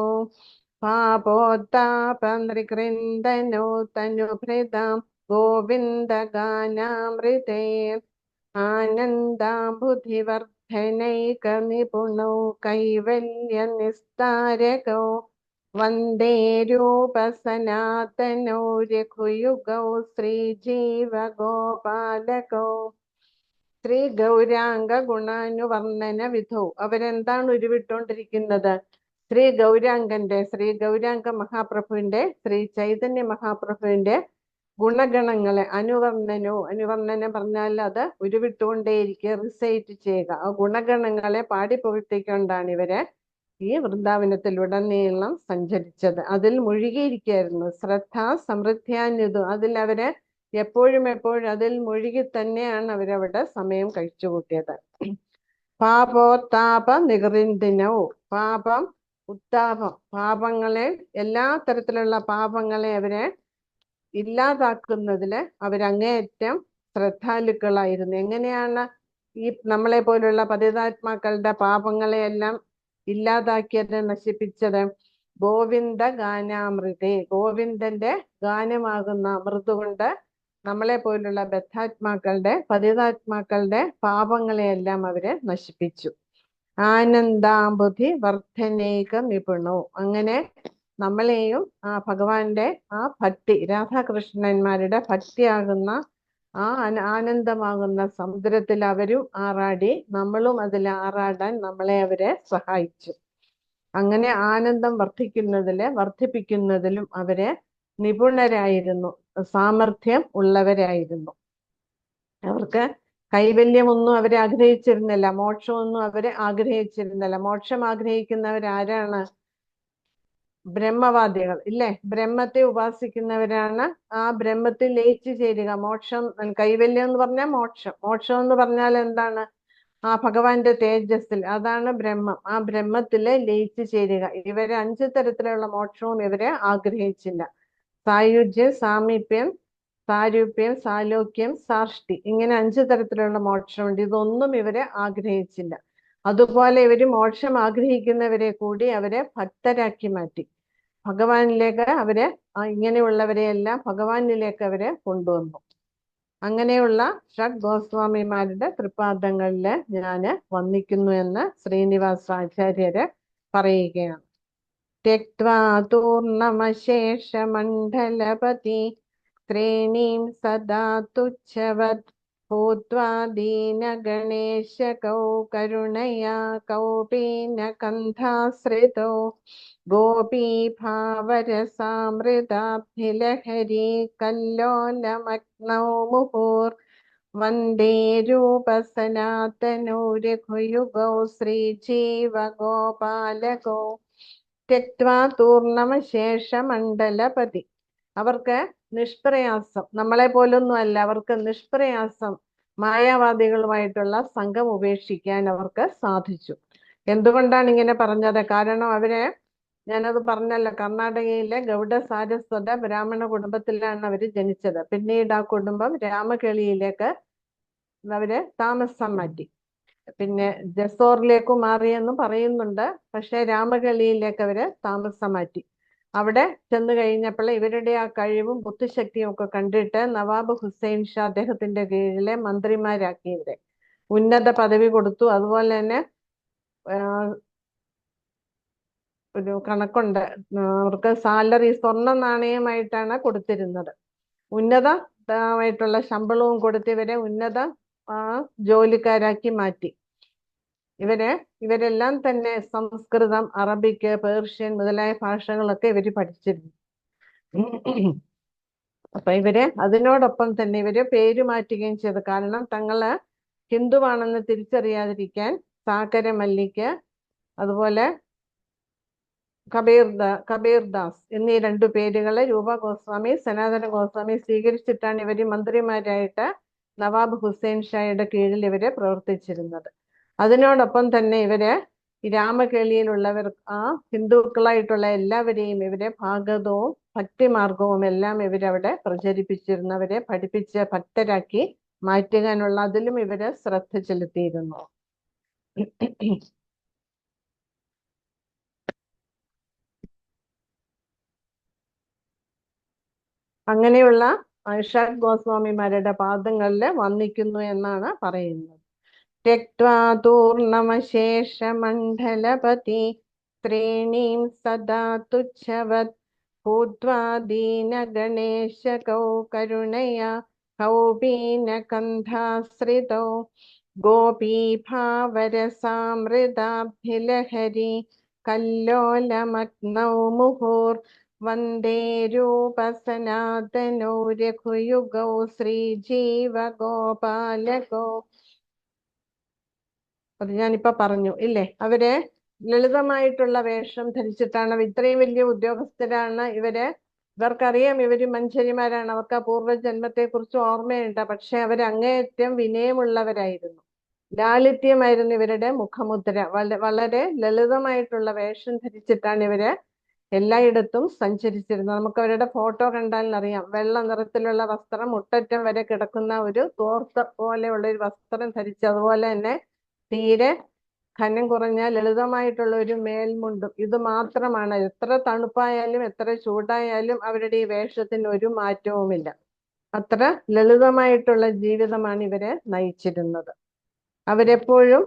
പാപോത്താപ നൃകൃന്ദനോ തനുഭൃതാം ഗോവിന്ദ ഗാനാമൃതേ ആനന്ദാംബുധിവർദ്ധനൈക നിപുണോ കൈവല്യ നിസ്താരകോ വന്ദേ രൂപ സനാതനോ രഘുയുഗോ ശ്രീജീവ ഗോപാലകോ. ശ്രീ ഗൗരാംഗ ഗുണാനുവർണ്ണന വിധോ, അവരെന്താണ് ഉരുവിട്ടുകൊണ്ടിരിക്കുന്നത്? ശ്രീ ഗൗരാംഗ മഹാപ്രഭുവിന്റെ, ശ്രീ ചൈതന്യ മഹാപ്രഭുവിന്റെ ഗുണഗണങ്ങളെ അനുവർണ്ണനം പറഞ്ഞാൽ അത് ഉരുവിട്ടുകൊണ്ടേയിരിക്കുക, റിസൈറ്റ് ചെയ്യുക. ആ ഗുണഗണങ്ങളെ പാടിപ്പുകഴ്ത്തിക്കൊണ്ടാണ് ഇവര് ഈ വൃന്ദാവനത്തിലുടനീളം സഞ്ചരിച്ചത്. അതിൽ മുഴുകിയിരിക്കുകയായിരുന്നു. ശ്രദ്ധാ സമൃദ്ധ്യാന്വിതം, അതിൽ അവര് എപ്പോഴും അതിൽ മുഴുകി തന്നെയാണ് അവരവിടെ സമയം കഴിച്ചു കൂട്ടിയത്. പാപോത്താപ നികൃന്ദിനോ, പാപം ഉത്താപം, പാപങ്ങളെ, എല്ലാ തരത്തിലുള്ള പാപങ്ങളെ അവരെ ഇല്ലാതാക്കുന്നതില് അവരങ്ങേയറ്റം ശ്രദ്ധാലുക്കളായിരുന്നു. എങ്ങനെയാണ് ഈ നമ്മളെ പോലുള്ള പതിതാത്മാക്കളുടെ പാപങ്ങളെയെല്ലാം ഇല്ലാതാക്കിയത്, നശിപ്പിച്ചത്? ഗോവിന്ദ ഗാനാമൃതേ, ഗോവിന്ദന്റെ ഗാനമാകുന്ന അമൃത് കൊണ്ട് നമ്മളെ പോലുള്ള ബദ്ധാത്മാക്കളുടെ, പതിതാത്മാക്കളുടെ പാപങ്ങളെയെല്ലാം അവര് നശിപ്പിച്ചു. ആനന്ദാംബുധി വർദ്ധനേക നിപുണോ, അങ്ങനെ നമ്മളെയും ആ ഭഗവാന്റെ ആ ഭക്തി, രാധാകൃഷ്ണന്മാരുടെ ഭക്തിയാകുന്ന ആ ആനന്ദമാകുന്ന സമുദ്രത്തിൽ അവരും ആറാടി, നമ്മളും അതിൽ ആറാടാൻ നമ്മളെ അവരെ സഹായിച്ചു. അങ്ങനെ ആനന്ദം വർദ്ധിപ്പിക്കുന്നതിലും അവര് നിപുണരായിരുന്നു, സാമർഥ്യം ഉള്ളവരായിരുന്നു. അവർക്ക് കൈവല്യമൊന്നും അവരെ ആഗ്രഹിച്ചിരുന്നില്ല, മോക്ഷമൊന്നും അവരെ ആഗ്രഹിച്ചിരുന്നില്ല. മോക്ഷം ആഗ്രഹിക്കുന്നവരാരാണ്? ബ്രഹ്മവാദികൾ ഇല്ലേ? ബ്രഹ്മത്തെ ഉപാസിക്കുന്നവരാണ്. ആ ബ്രഹ്മത്തിൽ ലയിച്ചു ചേരുക. മോക്ഷം, കൈവല്യം എന്ന് പറഞ്ഞാൽ മോക്ഷം എന്ന് പറഞ്ഞാൽ എന്താണ്? ആ ഭഗവാന്റെ തേജസ്സിൽ, അതാണ് ബ്രഹ്മം. ആ ബ്രഹ്മത്തില് ലയിച്ചു ചേരുക. ഇവരെ 5 തരത്തിലുള്ള മോക്ഷവും ഇവരെ ആഗ്രഹിച്ചില്ല. സായുജ്യം, സാമീപ്യം, സാരൂപ്യം, സാലോക്യം, സാഷ്ടി, ഇങ്ങനെ 5 തരത്തിലുള്ള മോക്ഷമുണ്ട്. ഇതൊന്നും ഇവരെ ആഗ്രഹിച്ചില്ല. അതുപോലെ ഇവര് മോക്ഷം ആഗ്രഹിക്കുന്നവരെ കൂടി അവരെ ഭക്തരാക്കി മാറ്റി. ഭഗവാനിലേക്ക് അവരെ, ഇങ്ങനെയുള്ളവരെയെല്ലാം ഭഗവാനിലേക്ക് അവരെ കൊണ്ടുവന്നു. അങ്ങനെയുള്ള ഷഡ് ഗോസ്വാമിമാരുടെ തൃപ്പാദങ്ങളില് ഞാന് വന്ദിക്കുന്നു എന്ന് ശ്രീനിവാസാചാര്യര് പറയുകയാണ്. ത്യക്ത്വാ തൂർണമശേഷ മണ്ഡലപതി ശ്രേണീം സദാ തുച്ഛവത് ഭൂത്വാ ദീനഗണേശകൗ കരുണയാ കൗപീനകണ്ഠാശ്രിതോ ഗോപീഭാവരസാമൃതാബ്ധിലഹരി കല്ലോലമഗ്നൗ മുഹുർ വന്ദേ രൂപസനാതനോ രഘുയുഗൗ ശ്രീജീവഗോപാലകോ ത്യക്വാ തൂർണമശേഷമണ്ഡലപതി. അവർക്ക് നിഷ്പ്രയാസം, നമ്മളെ പോലൊന്നും അല്ല, അവർക്ക് നിഷ്പ്രയാസം മായാവാദികളുമായിട്ടുള്ള സംഘം ഉപേക്ഷിക്കാൻ അവർക്ക് സാധിച്ചു. എന്തുകൊണ്ടാണ് ഇങ്ങനെ പറഞ്ഞത്? കാരണം അവര്, ഞാനത് പറഞ്ഞല്ലോ, കർണാടകയിലെ ഗൗഡ സാരസ്വത ബ്രാഹ്മണ കുടുംബത്തിലാണ് അവര് ജനിച്ചത്. പിന്നീട് ആ കുടുംബം രാമകേളിയിലേക്ക് അവര് താമസം മാറ്റി. പിന്നെ ജസോറിലേക്ക് മാറിയെന്നും പറയുന്നുണ്ട്. പക്ഷെ രാമകേളിയിലേക്ക് അവര് താമസം മാറ്റി. അവിടെ ചെന്ന് കഴിഞ്ഞപ്പോൾ ഇവരുടെ ആ കഴിവും ബുദ്ധിശക്തിയും ഒക്കെ കണ്ടിട്ട് നവാബ് ഹുസൈൻ ഷാ അദ്ദേഹത്തിന്റെ കീഴിലെ മന്ത്രിമാരാക്കി ഇവരെ. ഉന്നത പദവി കൊടുത്തു. അതുപോലെ തന്നെ ഒരു കണക്കുണ്ട്, അവർക്ക് സാലറി സ്വർണ്ണ നാണയമായിട്ടാണ് കൊടുത്തിരുന്നത്. ഉന്നതമായിട്ടുള്ള ശമ്പളവും കൊടുത്ത് ഇവരെ ഉന്നത ജോലിക്കാരാക്കി മാറ്റി. ഇവരെല്ലാം തന്നെ സംസ്കൃതം, അറബിക്ക്, പേർഷ്യൻ മുതലായ ഭാഷകളൊക്കെ ഇവര് പഠിച്ചിരുന്നു. അപ്പൊ ഇവര് അതിനോടൊപ്പം തന്നെ ഇവര് പേര് മാറ്റുകയും ചെയ്തു. കാരണം തങ്ങള് ഹിന്ദുവാണെന്ന് തിരിച്ചറിയാതിരിക്കാൻ സാകര മല്ലിക്ക്, അതുപോലെ കബീർദാസ് എന്നീ 2 പേരുകളെ രൂപ ഗോസ്വാമി, സനാതന ഗോസ്വാമി സ്വീകരിച്ചിട്ടാണ് ഇവര് മന്ത്രിമാരായിട്ട് നവാബ് ഹുസൈൻ ഷായുടെ കീഴിൽ ഇവര് പ്രവർത്തിച്ചിരുന്നത്. അതിനോടൊപ്പം തന്നെ ഇവര് ഈ രാമകേളിയിലുള്ളവർ, ആ ഹിന്ദുക്കളായിട്ടുള്ള എല്ലാവരെയും ഇവരെ ഭാഗവതവും ഭക്തിമാർഗവും എല്ലാം ഇവരവിടെ പ്രചരിപ്പിച്ചിരുന്നവരെ പഠിപ്പിച്ച് ഭക്തരാക്കി മാറ്റുവാനുള്ള അതിലും ഇവര് ശ്രദ്ധ ചെലുത്തിയിരുന്നു. അങ്ങനെയുള്ള ഷഡ് ഗോസ്വാമിമാരുടെ പാദങ്ങളിൽ വന്ദിക്കുന്നു എന്നാണ് പറയുന്നത്. त्यक्त्वा तूर्णमशेषमण्डलपति श्रेणीं सदा तुच्छवत् भूत्वा दीनगणेशकौ करुणया कौपीनकण्ठाश्रितौ गोपीभावरसामृताब्धिलहरी कल्लोलमग्नौ मुहुर् वन्दे रूपसनातनौ रघुयुगौ श्रीजीवगोपालकौ. അത് ഞാനിപ്പോ പറഞ്ഞു ഇല്ലേ? അവര് ലളിതമായിട്ടുള്ള വേഷം ധരിച്ചിട്ടാണ്, ഇത്രയും വലിയ ഉദ്യോഗസ്ഥരാണ് ഇവർക്കറിയാം ഇവര് മഞ്ചരിമാരാണ്, അവർക്ക് ആ പൂർവ്വജന്മത്തെ കുറിച്ച് ഓർമ്മയുണ്ട്. പക്ഷെ അവരങ്ങേയറ്റം വിനയമുള്ളവരായിരുന്നു, ലാളിത്യമായിരുന്നു ഇവരുടെ മുഖമുദ്ര. വളരെ ലളിതമായിട്ടുള്ള വേഷം ധരിച്ചിട്ടാണ് ഇവര് എല്ലായിടത്തും സഞ്ചരിച്ചിരുന്നത്. നമുക്ക് അവരുടെ ഫോട്ടോ കണ്ടാൽ അറിയാം. വെള്ള നിറത്തിലുള്ള വസ്ത്രം, മുട്ടറ്റം വരെ കിടക്കുന്ന ഒരു തോർത്ത പോലെയുള്ള ഒരു വസ്ത്രം ധരിച്ച്, അതുപോലെ തന്നെ തീരെ ഖനം കുറഞ്ഞ ലളിതമായിട്ടുള്ള ഒരു മേൽമുണ്ടും. ഇത് മാത്രമാണ്. എത്ര തണുപ്പായാലും എത്ര ചൂടായാലും അവരുടെ ഈ വേഷത്തിന് ഒരു മാറ്റവുമില്ല. അത്ര ലളിതമായിട്ടുള്ള ജീവിതമാണ് ഇവരെ നയിച്ചിരുന്നത്. അവരെപ്പോഴും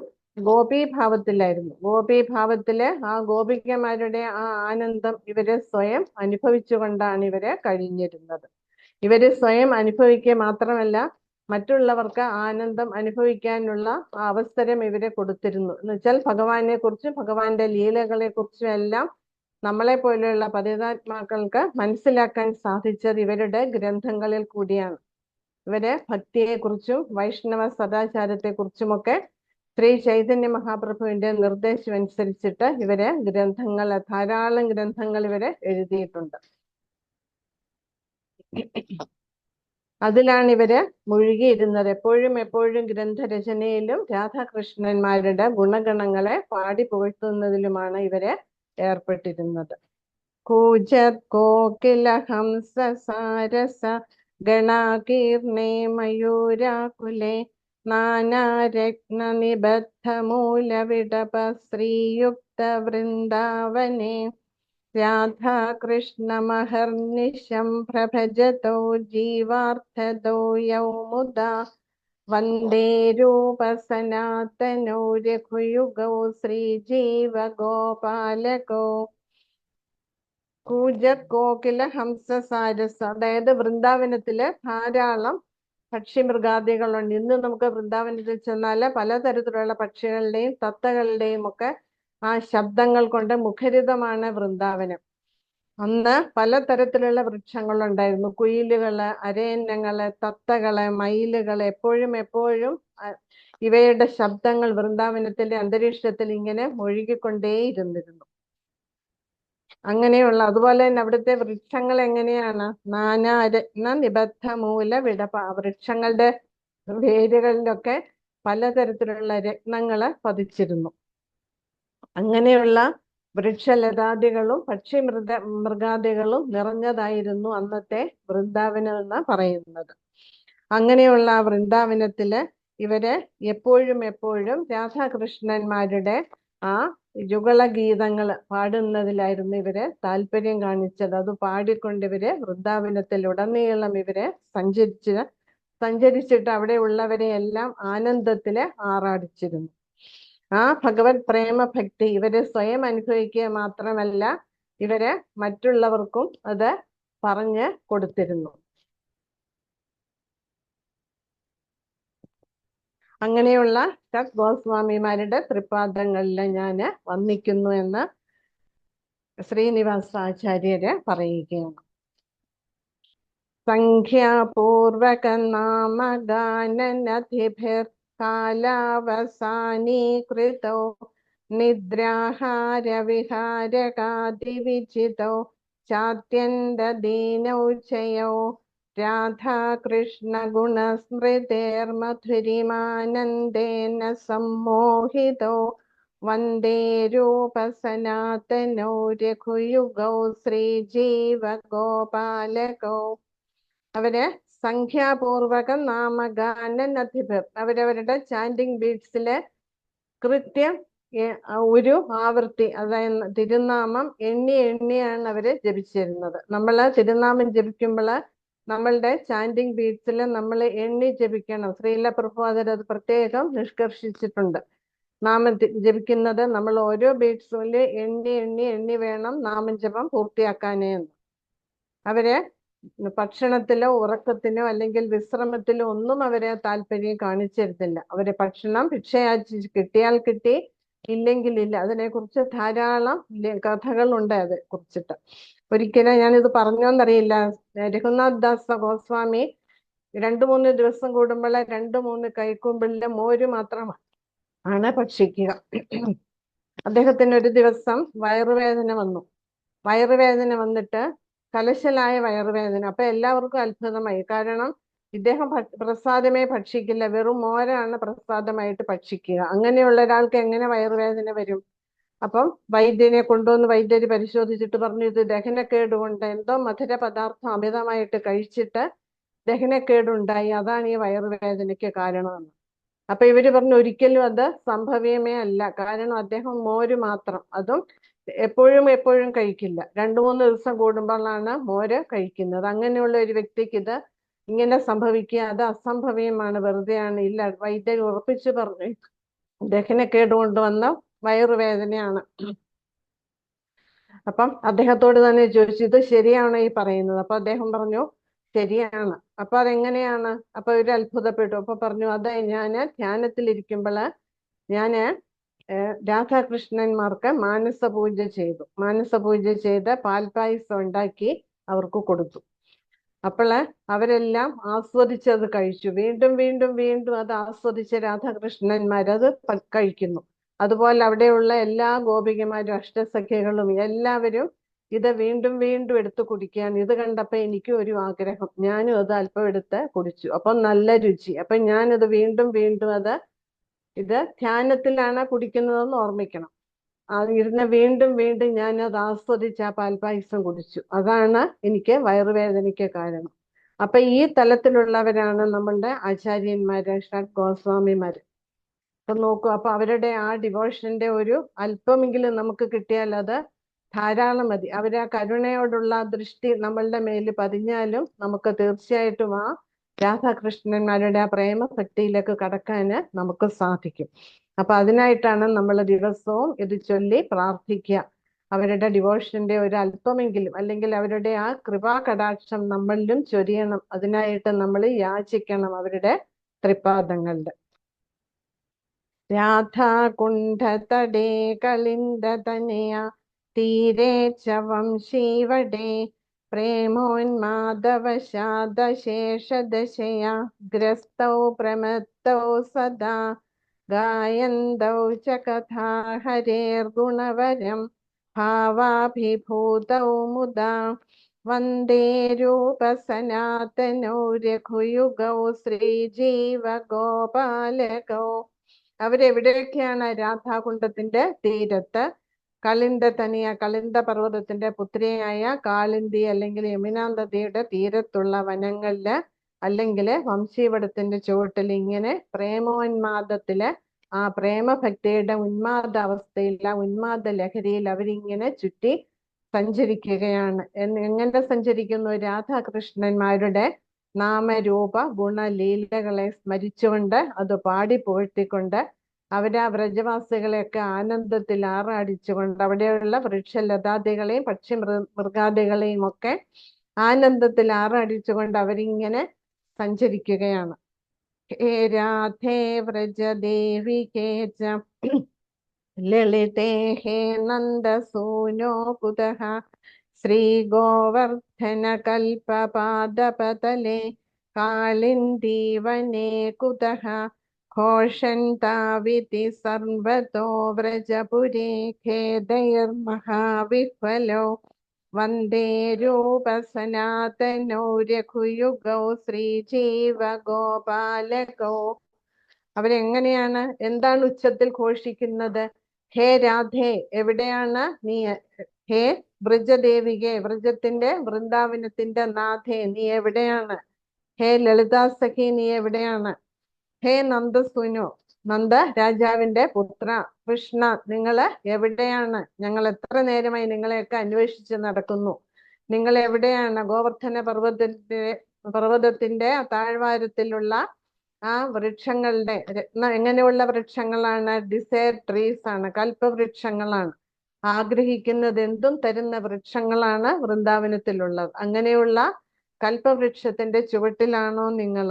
ഗോപീഭാവത്തിലായിരുന്നു. ഗോപീഭാവത്തിലെ ആ ഗോപികമാരുടെ ആ ആനന്ദം ഇവരെ സ്വയം അനുഭവിച്ചുകൊണ്ടാണ് ഇവരെ കഴിഞ്ഞിരുന്നത്. ഇവര് സ്വയം അനുഭവിക്കുക മാത്രമല്ല, മറ്റുള്ളവർക്ക് ആനന്ദം അനുഭവിക്കാനുള്ള അവസരം ഇവരെ കൊടുത്തിരുന്നു. എന്ന് വെച്ചാൽ ഭഗവാനെ കുറിച്ചും ഭഗവാന്റെ ലീലകളെ കുറിച്ചും എല്ലാം നമ്മളെ പോലെയുള്ള പതിതാത്മാക്കൾക്ക് മനസ്സിലാക്കാൻ സാധിച്ചത് ഇവരുടെ ഗ്രന്ഥങ്ങളിൽ കൂടിയാണ്. ഇവര് ഭക്തിയെക്കുറിച്ചും വൈഷ്ണവ സദാചാരത്തെ കുറിച്ചുമൊക്കെ ശ്രീ ചൈതന്യ മഹാപ്രഭുവിന്റെ നിർദ്ദേശം അനുസരിച്ചിട്ട് ഇവര് ധാരാളം ഗ്രന്ഥങ്ങൾ ഇവര് എഴുതിയിട്ടുണ്ട്. അതിലാണ് ഇവര് മുഴുകിയിരുന്നത്. എപ്പോഴും ഗ്രന്ഥരചനയിലും രാധാകൃഷ്ണന്മാരുടെ ഗുണഗണങ്ങളെ പാടി പുകഴ്ത്തുന്നതിലുമാണ് ഇവര് ഏർപ്പെട്ടിരുന്നത്. കൂജത് കോകില ഹംസ സാരസ ഗണാകീർണേ മയൂരാകുലേ നാനാരത്ന നിബദ്ധ മൂലവിടപ ശ്രീയുക്ത വൃന്ദാവനേ രാധാകൃഷ്ണമഹർനിശം പ്രഭജതോ ജീവാർത്ഥദോ യൗ മുദാ വന്ദേ രൂപസനാതനോ രഘുയുഗോ ശ്രീജീവഗോപാലകോ. കൂജത് കോകില ഹംസ സാരസ്, അതായത് വൃന്ദാവനത്തില് ധാരാളം പക്ഷി മൃഗാദികളുണ്ട്. ഇന്ന് നമുക്ക് വൃന്ദാവനത്തിൽ ചെന്നാല് പലതരത്തിലുള്ള പക്ഷികളുടെയും തത്തകളുടെയും ഒക്കെ ആ ശബ്ദങ്ങൾ കൊണ്ട് മുഖരിതമാണ് വൃന്ദാവനം. അന്ന് പലതരത്തിലുള്ള വൃക്ഷങ്ങളുണ്ടായിരുന്നു. കുയിലുകള്, അരയന്നങ്ങള്, തത്തകള്, മയിലുകള്, എപ്പോഴും ഇവയുടെ ശബ്ദങ്ങൾ വൃന്ദാവനത്തിന്റെ അന്തരീക്ഷത്തിൽ ഇങ്ങനെ ഒഴുകിക്കൊണ്ടേയിരുന്നിരുന്നു. അങ്ങനെയുള്ള അതുപോലെ തന്നെ അവിടുത്തെ വൃക്ഷങ്ങൾ എങ്ങനെയാണ്? നാനാരത്ന നിബദ്ധ മൂല വിടപ. വൃക്ഷങ്ങളുടെ വേരുകളിലൊക്കെ പലതരത്തിലുള്ള രത്നങ്ങള് പതിച്ചിരുന്നു. അങ്ങനെയുള്ള വൃക്ഷലതാദികളും പക്ഷി മൃഗാദികളും നിറഞ്ഞതായിരുന്നു അന്നത്തെ വൃന്ദാവനം എന്ന് പറയുന്നത്. അങ്ങനെയുള്ള വൃന്ദാവനത്തില് ഇവര് എപ്പോഴും രാധാകൃഷ്ണന്മാരുടെ ആ യുഗളഗീതങ്ങൾ പാടുന്നതിലായിരുന്നു ഇവര് താല്പര്യം കാണിച്ചത്. അത് പാടിക്കൊണ്ട് ഇവര് വൃന്ദാവനത്തിലുടനീളം ഇവര് സഞ്ചരിച്ചിട്ട് അവിടെ ഉള്ളവരെ എല്ലാം ആനന്ദത്തില് ആറാടിച്ചിരുന്നു. ആ ഭഗവത് പ്രേമഭക്തി ഇവര് സ്വയം അനുഭവിക്കുക മാത്രമല്ല, ഇവര് മറ്റുള്ളവർക്കും അത് പറഞ്ഞു കൊടുത്തിരുന്നു. അങ്ങനെയുള്ള ഷഡ് ഗോസ്വാമിമാരുടെ തൃപ്പാദങ്ങളിൽ ഞാൻ വന്ദിക്കുന്നു എന്ന് ശ്രീനിവാസാചാര്യര് പറയുകയാണ്. സംഖ്യാപൂർവക നാമഗാനനധിഭിർ കാലാവസാനീകൃതോ നിദ്രാഹാര വിഹാരകാദിവിജിതോ ചാത്യന്തദീനൗചയോ രാധാകൃഷ്ണ ഗുണസ്മൃതിർമധുരിമാനന്ദേന സമ്മോഹിതോ വന്ദേ രൂപസനാതനോ രഘുയുഗൗ ശ്രീജീവഗോപാലകോ. അവര് സംഖ്യാപൂർവകം നാമഗാനനധിപർ അവരവരുടെ ചാൻഡിങ് ബീഡ്സിലെ കൃത്യം ഒരു ആവൃത്തി, അതായത് തിരുനാമം എണ്ണിയാണ് അവര് ജപിച്ചിരുന്നത്. നമ്മള് തിരുനാമം ജപിക്കുമ്പോൾ നമ്മളുടെ ചാൻഡിങ് ബീഡ്സിൽ നമ്മൾ എണ്ണി ജപിക്കണം. ശ്രീല പ്രഭുപാദർ അത് പ്രത്യേകം നിഷ്കർഷിച്ചിട്ടുണ്ട്. നാമം ജപിക്കുന്നത് നമ്മൾ ഓരോ ബീഡ്സിൽ എണ്ണി വേണം നാമം ജപം പൂർത്തിയാക്കാനേ എന്ന്. അവര് ഭക്ഷണത്തിലോ ഉറക്കത്തിനോ അല്ലെങ്കിൽ വിശ്രമത്തിലോ ഒന്നും അവരെ താല്പര്യം കാണിച്ചിരുന്നില്ല. അവര് ഭക്ഷണം ഭിക്ഷയാചി കിട്ടിയാൽ കിട്ടി, ഇല്ലെങ്കിൽ ഇല്ല. അതിനെക്കുറിച്ച് ധാരാളം കഥകളുണ്ട് അത് കുറിച്ചിട്ട്. ഒരിക്കലും ഞാനിത് പറഞ്ഞോന്നറിയില്ല, രഘുനാഥ് ദാസ് ഗോസ്വാമി 2-3 ദിവസം കൂടുമ്പോൾ 2-3 കൈക്കുമ്പിളിലെ മോര് മാത്രമാണ് ഭക്ഷിക്കുക. അദ്ദേഹത്തിന് ഒരു ദിവസം വയറുവേദന വന്നിട്ട് കലശലായ വയറുവേദന. അപ്പൊ എല്ലാവർക്കും അത്ഭുതമായി. കാരണം ഇദ്ദേഹം പ്രസാദമേ ഭക്ഷിക്കില്ല, വെറും മോരാണ് പ്രസാദമായിട്ട് ഭക്ഷിക്കുക. അങ്ങനെയുള്ള ഒരാൾക്ക് എങ്ങനെ വയറുവേദന വരും? അപ്പം വൈദ്യനെ കൊണ്ടുവന്ന് വൈദ്യര് പരിശോധിച്ചിട്ട് പറഞ്ഞു, ഇത് ദഹനക്കേട് കൊണ്ട് എന്തോ മധുര പദാർത്ഥം അമിതമായിട്ട് കഴിച്ചിട്ട് ദഹനക്കേടുണ്ടായി, അതാണ് ഈ വയറുവേദനയ്ക്ക് കാരണമെന്ന്. അപ്പൊ ഇവര് പറഞ്ഞു ഒരിക്കലും അത് സംഭവ്യമേ അല്ല. കാരണം അദ്ദേഹം മോര് മാത്രം, അതും എപ്പോഴും കഴിക്കില്ല, 2-3 ദിവസം കൂടുമ്പോഴാണ് മോര് കഴിക്കുന്നത്. അങ്ങനെയുള്ള ഒരു വ്യക്തിക്ക് ഇത് ഇങ്ങനെ സംഭവിക്കുക അത് അസംഭവ്യമാണ്, വെറുതെയാണ്. ഇല്ല, വൈദ്യർ ഉറപ്പിച്ചു പറഞ്ഞു ദഹനക്കേട് കൊണ്ടുവന്ന വയറുവേദനയാണ്. അപ്പം അദ്ദേഹത്തോട് തന്നെ ചോദിച്ചു, ഇത് ശരിയാണോ ഈ പറയുന്നത്? അപ്പൊ അദ്ദേഹം പറഞ്ഞു ശരിയാണ്. അപ്പൊ അതെങ്ങനെയാണ്? അപ്പൊ ഇവര് അത്ഭുതപ്പെട്ടു. അപ്പൊ പറഞ്ഞു, അതെ, ഞാന് ധ്യാനത്തിലിരിക്കുമ്പോൾ ഞാന് രാധാകൃഷ്ണന്മാർക്ക് മാനസപൂജ ചെയ്ത് പാൽപായസം ഉണ്ടാക്കി അവർക്ക് കൊടുത്തു. അപ്പോൾ അവരെല്ലാം ആസ്വദിച്ചത് കഴിച്ചു. വീണ്ടും അത് ആസ്വദിച്ച് രാധാകൃഷ്ണന്മാരത് കഴിക്കുന്നു. അതുപോലെ അവിടെയുള്ള എല്ലാ ഗോപികമാരും അഷ്ടസഖ്യകളും എല്ലാവരും ഇത് വീണ്ടും എടുത്ത് കുടിക്കുകയാണ്. ഇത് കണ്ടപ്പോ എനിക്കും ഒരു ആഗ്രഹം, ഞാനും അത് അല്പം എടുത്ത് കുടിച്ചു. അപ്പൊ നല്ല രുചി. അപ്പൊ ഞാനത് വീണ്ടും ഇത് ധ്യാനത്തിലാണ് കുടിക്കുന്നതെന്ന് ഓർമ്മിക്കണം. ഇരുന്ന് വീണ്ടും ഞാൻ അത് ആസ്വദിച്ച് ആ പാൽപായസം കുടിച്ചു. അതാണ് എനിക്ക് വയറുവേദനയ്ക്ക് കാരണം. അപ്പൊ ഈ തലത്തിലുള്ളവരാണ് നമ്മളുടെ ആചാര്യന്മാര്, ഷഡ് ഗോസ്വാമിമാര്. അപ്പൊ നോക്കൂ, അപ്പൊ അവരുടെ ആ ഡിവോഷന്റെ ഒരു അല്പമെങ്കിലും നമുക്ക് കിട്ടിയാൽ അത് ധാരാളം മതി. അവരെ ആ കരുണയോടുള്ള ദൃഷ്ടി നമ്മളുടെ മേല് പതിഞ്ഞാലും നമുക്ക് തീർച്ചയായിട്ടും ആ രാധാകൃഷ്ണന്മാരുടെ ആ പ്രേമഭക്തിയിലേക്ക് കടക്കാന് നമുക്ക് സാധിക്കും. അപ്പൊ അതിനായിട്ടാണ് നമ്മൾ ദിവസവും ഇത് ചൊല്ലി പ്രാർത്ഥിക്കുക. അവരുടെ ഡിവോഷന്റെ ഒരു അല്പമെങ്കിലും അല്ലെങ്കിൽ അവരുടെ ആ കൃപാകടാക്ഷം നമ്മളിലും ചൊരിയണം. അതിനായിട്ട് നമ്മൾ യാചിക്കണം അവരുടെ തൃപ്പാദങ്ങളിൽ. രാധാകുണ്ഠതടേ കളിന്ദതനയ തീരെ ച വംശീവടേ പ്രേമോന്മാദവശാദശേഷദശയ ഗ്രസ്തൗ പ്രമത്തൗ സദാ ഗായന്തൗ ച കഥാ ഹരേർഗുണവരം ഭാവാഭിഭൂതൗ മുദാ വന്ദേ രൂപസനാതനൗ രഘുയുഗൗ ശ്രീജീവഗോപാലകൗ. അവരെവിടെയൊക്കെയാണ്? രാധാകുണ്ഠത്തിന്റെ തീരത്ത്, കളിന്ദ പർവ്വതത്തിന്റെ പുത്രിയായ കാളിന്തി അല്ലെങ്കിൽ യമുനാ നദിയുടെ തീരത്തുള്ള വനങ്ങളില്, അല്ലെങ്കിൽ വംശീവടത്തിന്റെ ചുവട്ടിൽ ഇങ്ങനെ പ്രേമോന്മാദത്തില്, ആ പ്രേമഭക്തിയുടെ ഉന്മാദ അവസ്ഥയിൽ, ആ ഉന്മാദ ലഹരിയിൽ അവരിങ്ങനെ ചുറ്റി സഞ്ചരിക്കുകയാണ്. എങ്ങനെ സഞ്ചരിക്കുന്നു? രാധാകൃഷ്ണന്മാരുടെ നാമരൂപ ഗുണലീലകളെ സ്മരിച്ചുകൊണ്ട്, അത് പാടി പുകഴ്ത്തിക്കൊണ്ട്, അവരാ വ്രജവാസികളെയൊക്കെ ആനന്ദത്തിൽ ആറാടിച്ചുകൊണ്ട്, അവിടെയുള്ള വൃക്ഷലതാദികളെയും പക്ഷി മൃഗാദികളെയും ഒക്കെ ആനന്ദത്തിൽ ആറാടിച്ചുകൊണ്ട് അവരിങ്ങനെ സഞ്ചരിക്കുകയാണ്. ഹേ രാധേ വ്രജദേവികേ ച ലളിതേ ഹേ നന്ദസൂനോ കുതഃ ശ്രീഗോവർദ്ധന കൽപപാദപതലേ കാളിന്ദീവനേ കുതഃ ഘോഷന്താവിതി സർവതോ വ്രജപുരേ ഖേദൈർമഹാവിഹ്വലോ വന്ദേ രൂപസനാതനൗ രഘുയുഗൗ ശ്രീജീവഗോപാലകൗ. അവരെങ്ങനെയാണ്, എന്താണ് ഉച്ചത്തിൽ ഘോഷിക്കുന്നത്? ഹേ രാധേ, എവിടെയാണ് നീ? ഹേ വ്രജദേവികെ, വ്രജത്തിന്റെ വൃന്ദാവനത്തിന്റെ നാഥേ, നീ എവിടെയാണ്? ഹേ ലളിതാസഖി, നീ എവിടെയാണ്? ഹേ നന്ദസൂനു, നന്ദ രാജാവിന്റെ പുത്ര കൃഷ്ണ, നിങ്ങള് എവിടെയാണ്? ഞങ്ങൾ എത്ര നേരമായി നിങ്ങളെയൊക്കെ അന്വേഷിച്ച് നടക്കുന്നു. നിങ്ങൾ എവിടെയാണ്? ഗോവർദ്ധന പർവ്വതത്തിന്റെ താഴ്വാരത്തിലുള്ള ആ വൃക്ഷങ്ങളുടെ എങ്ങനെയുള്ള വൃക്ഷങ്ങളാണ്? ഡിസയർ ട്രീസ് ആണ്, കൽപ്പവൃക്ഷങ്ങളാണ്. ആഗ്രഹിക്കുന്നത് എന്തും തരുന്ന വൃക്ഷങ്ങളാണ് വൃന്ദാവനത്തിലുള്ളത്. അങ്ങനെയുള്ള കൽപ്പവൃക്ഷത്തിന്റെ ചുവട്ടിലാണോ നിങ്ങൾ?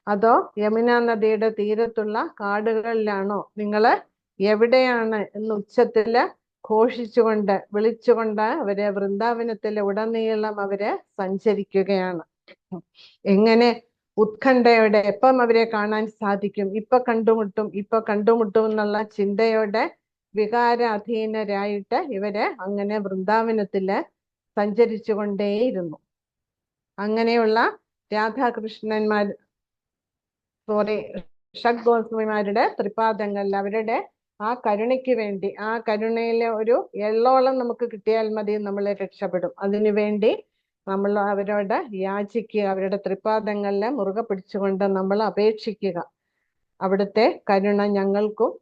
അതോ യമുനാ നദിയുടെ തീരത്തുള്ള കാടുകളിലാണോ? നിങ്ങള് എവിടെയാണ് എന്ന് ഉച്ചത്തില് ഘോഷിച്ചുകൊണ്ട് വിളിച്ചുകൊണ്ട് അവര് വൃന്ദാവനത്തിലെ ഉടനീളം അവര് സഞ്ചരിക്കുകയാണ്. എങ്ങനെ? ഉത്കണ്ഠയോടെ എപ്പം അവരെ കാണാൻ സാധിക്കും, ഇപ്പൊ കണ്ടുമുട്ടും എന്നുള്ള ചിന്തയോടെ വികാര അധീനരായിട്ട് ഇവര് അങ്ങനെ വൃന്ദാവനത്തില് സഞ്ചരിച്ചു കൊണ്ടേയിരുന്നു. അങ്ങനെയുള്ള രാധാകൃഷ്ണന്മാർ ഷഡ്ഗോസ്വാമിമാരുടെ തൃപ്പാദങ്ങളിൽ അവരുടെ ആ കരുണയ്ക്ക് വേണ്ടി, ആ കരുണയിലെ ഒരു എള്ളോളം നമുക്ക് കിട്ടിയാൽ മതി, നമ്മളെ രക്ഷപ്പെടും. അതിനുവേണ്ടി നമ്മൾ അവരോട് യാചിക്കുക, അവരുടെ തൃപ്പാദങ്ങളിൽ മുറുകെ പിടിച്ചുകൊണ്ട് നമ്മൾ അപേക്ഷിക്കുക, അവിടുത്തെ കരുണ ഞങ്ങൾക്കും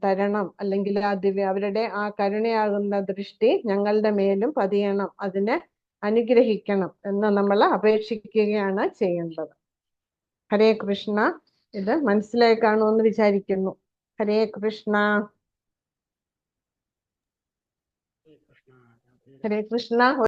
തരണം, അല്ലെങ്കിൽ ആ അവരുടെ ആ കരുണയാകുന്ന ദൃഷ്ടി ഞങ്ങളുടെ മേലും പതിയണം, അതിനെ അനുഗ്രഹിക്കണം എന്ന് നമ്മൾ അപേക്ഷിക്കുകയാണ് ചെയ്യേണ്ടത്. ഹരേ കൃഷ്ണ. ഇത് മനസ്സിലായി കാണുമെന്ന് വിചാരിക്കുന്നു. ഹരേ കൃഷ്ണ. ഹരേ കൃഷ്ണ.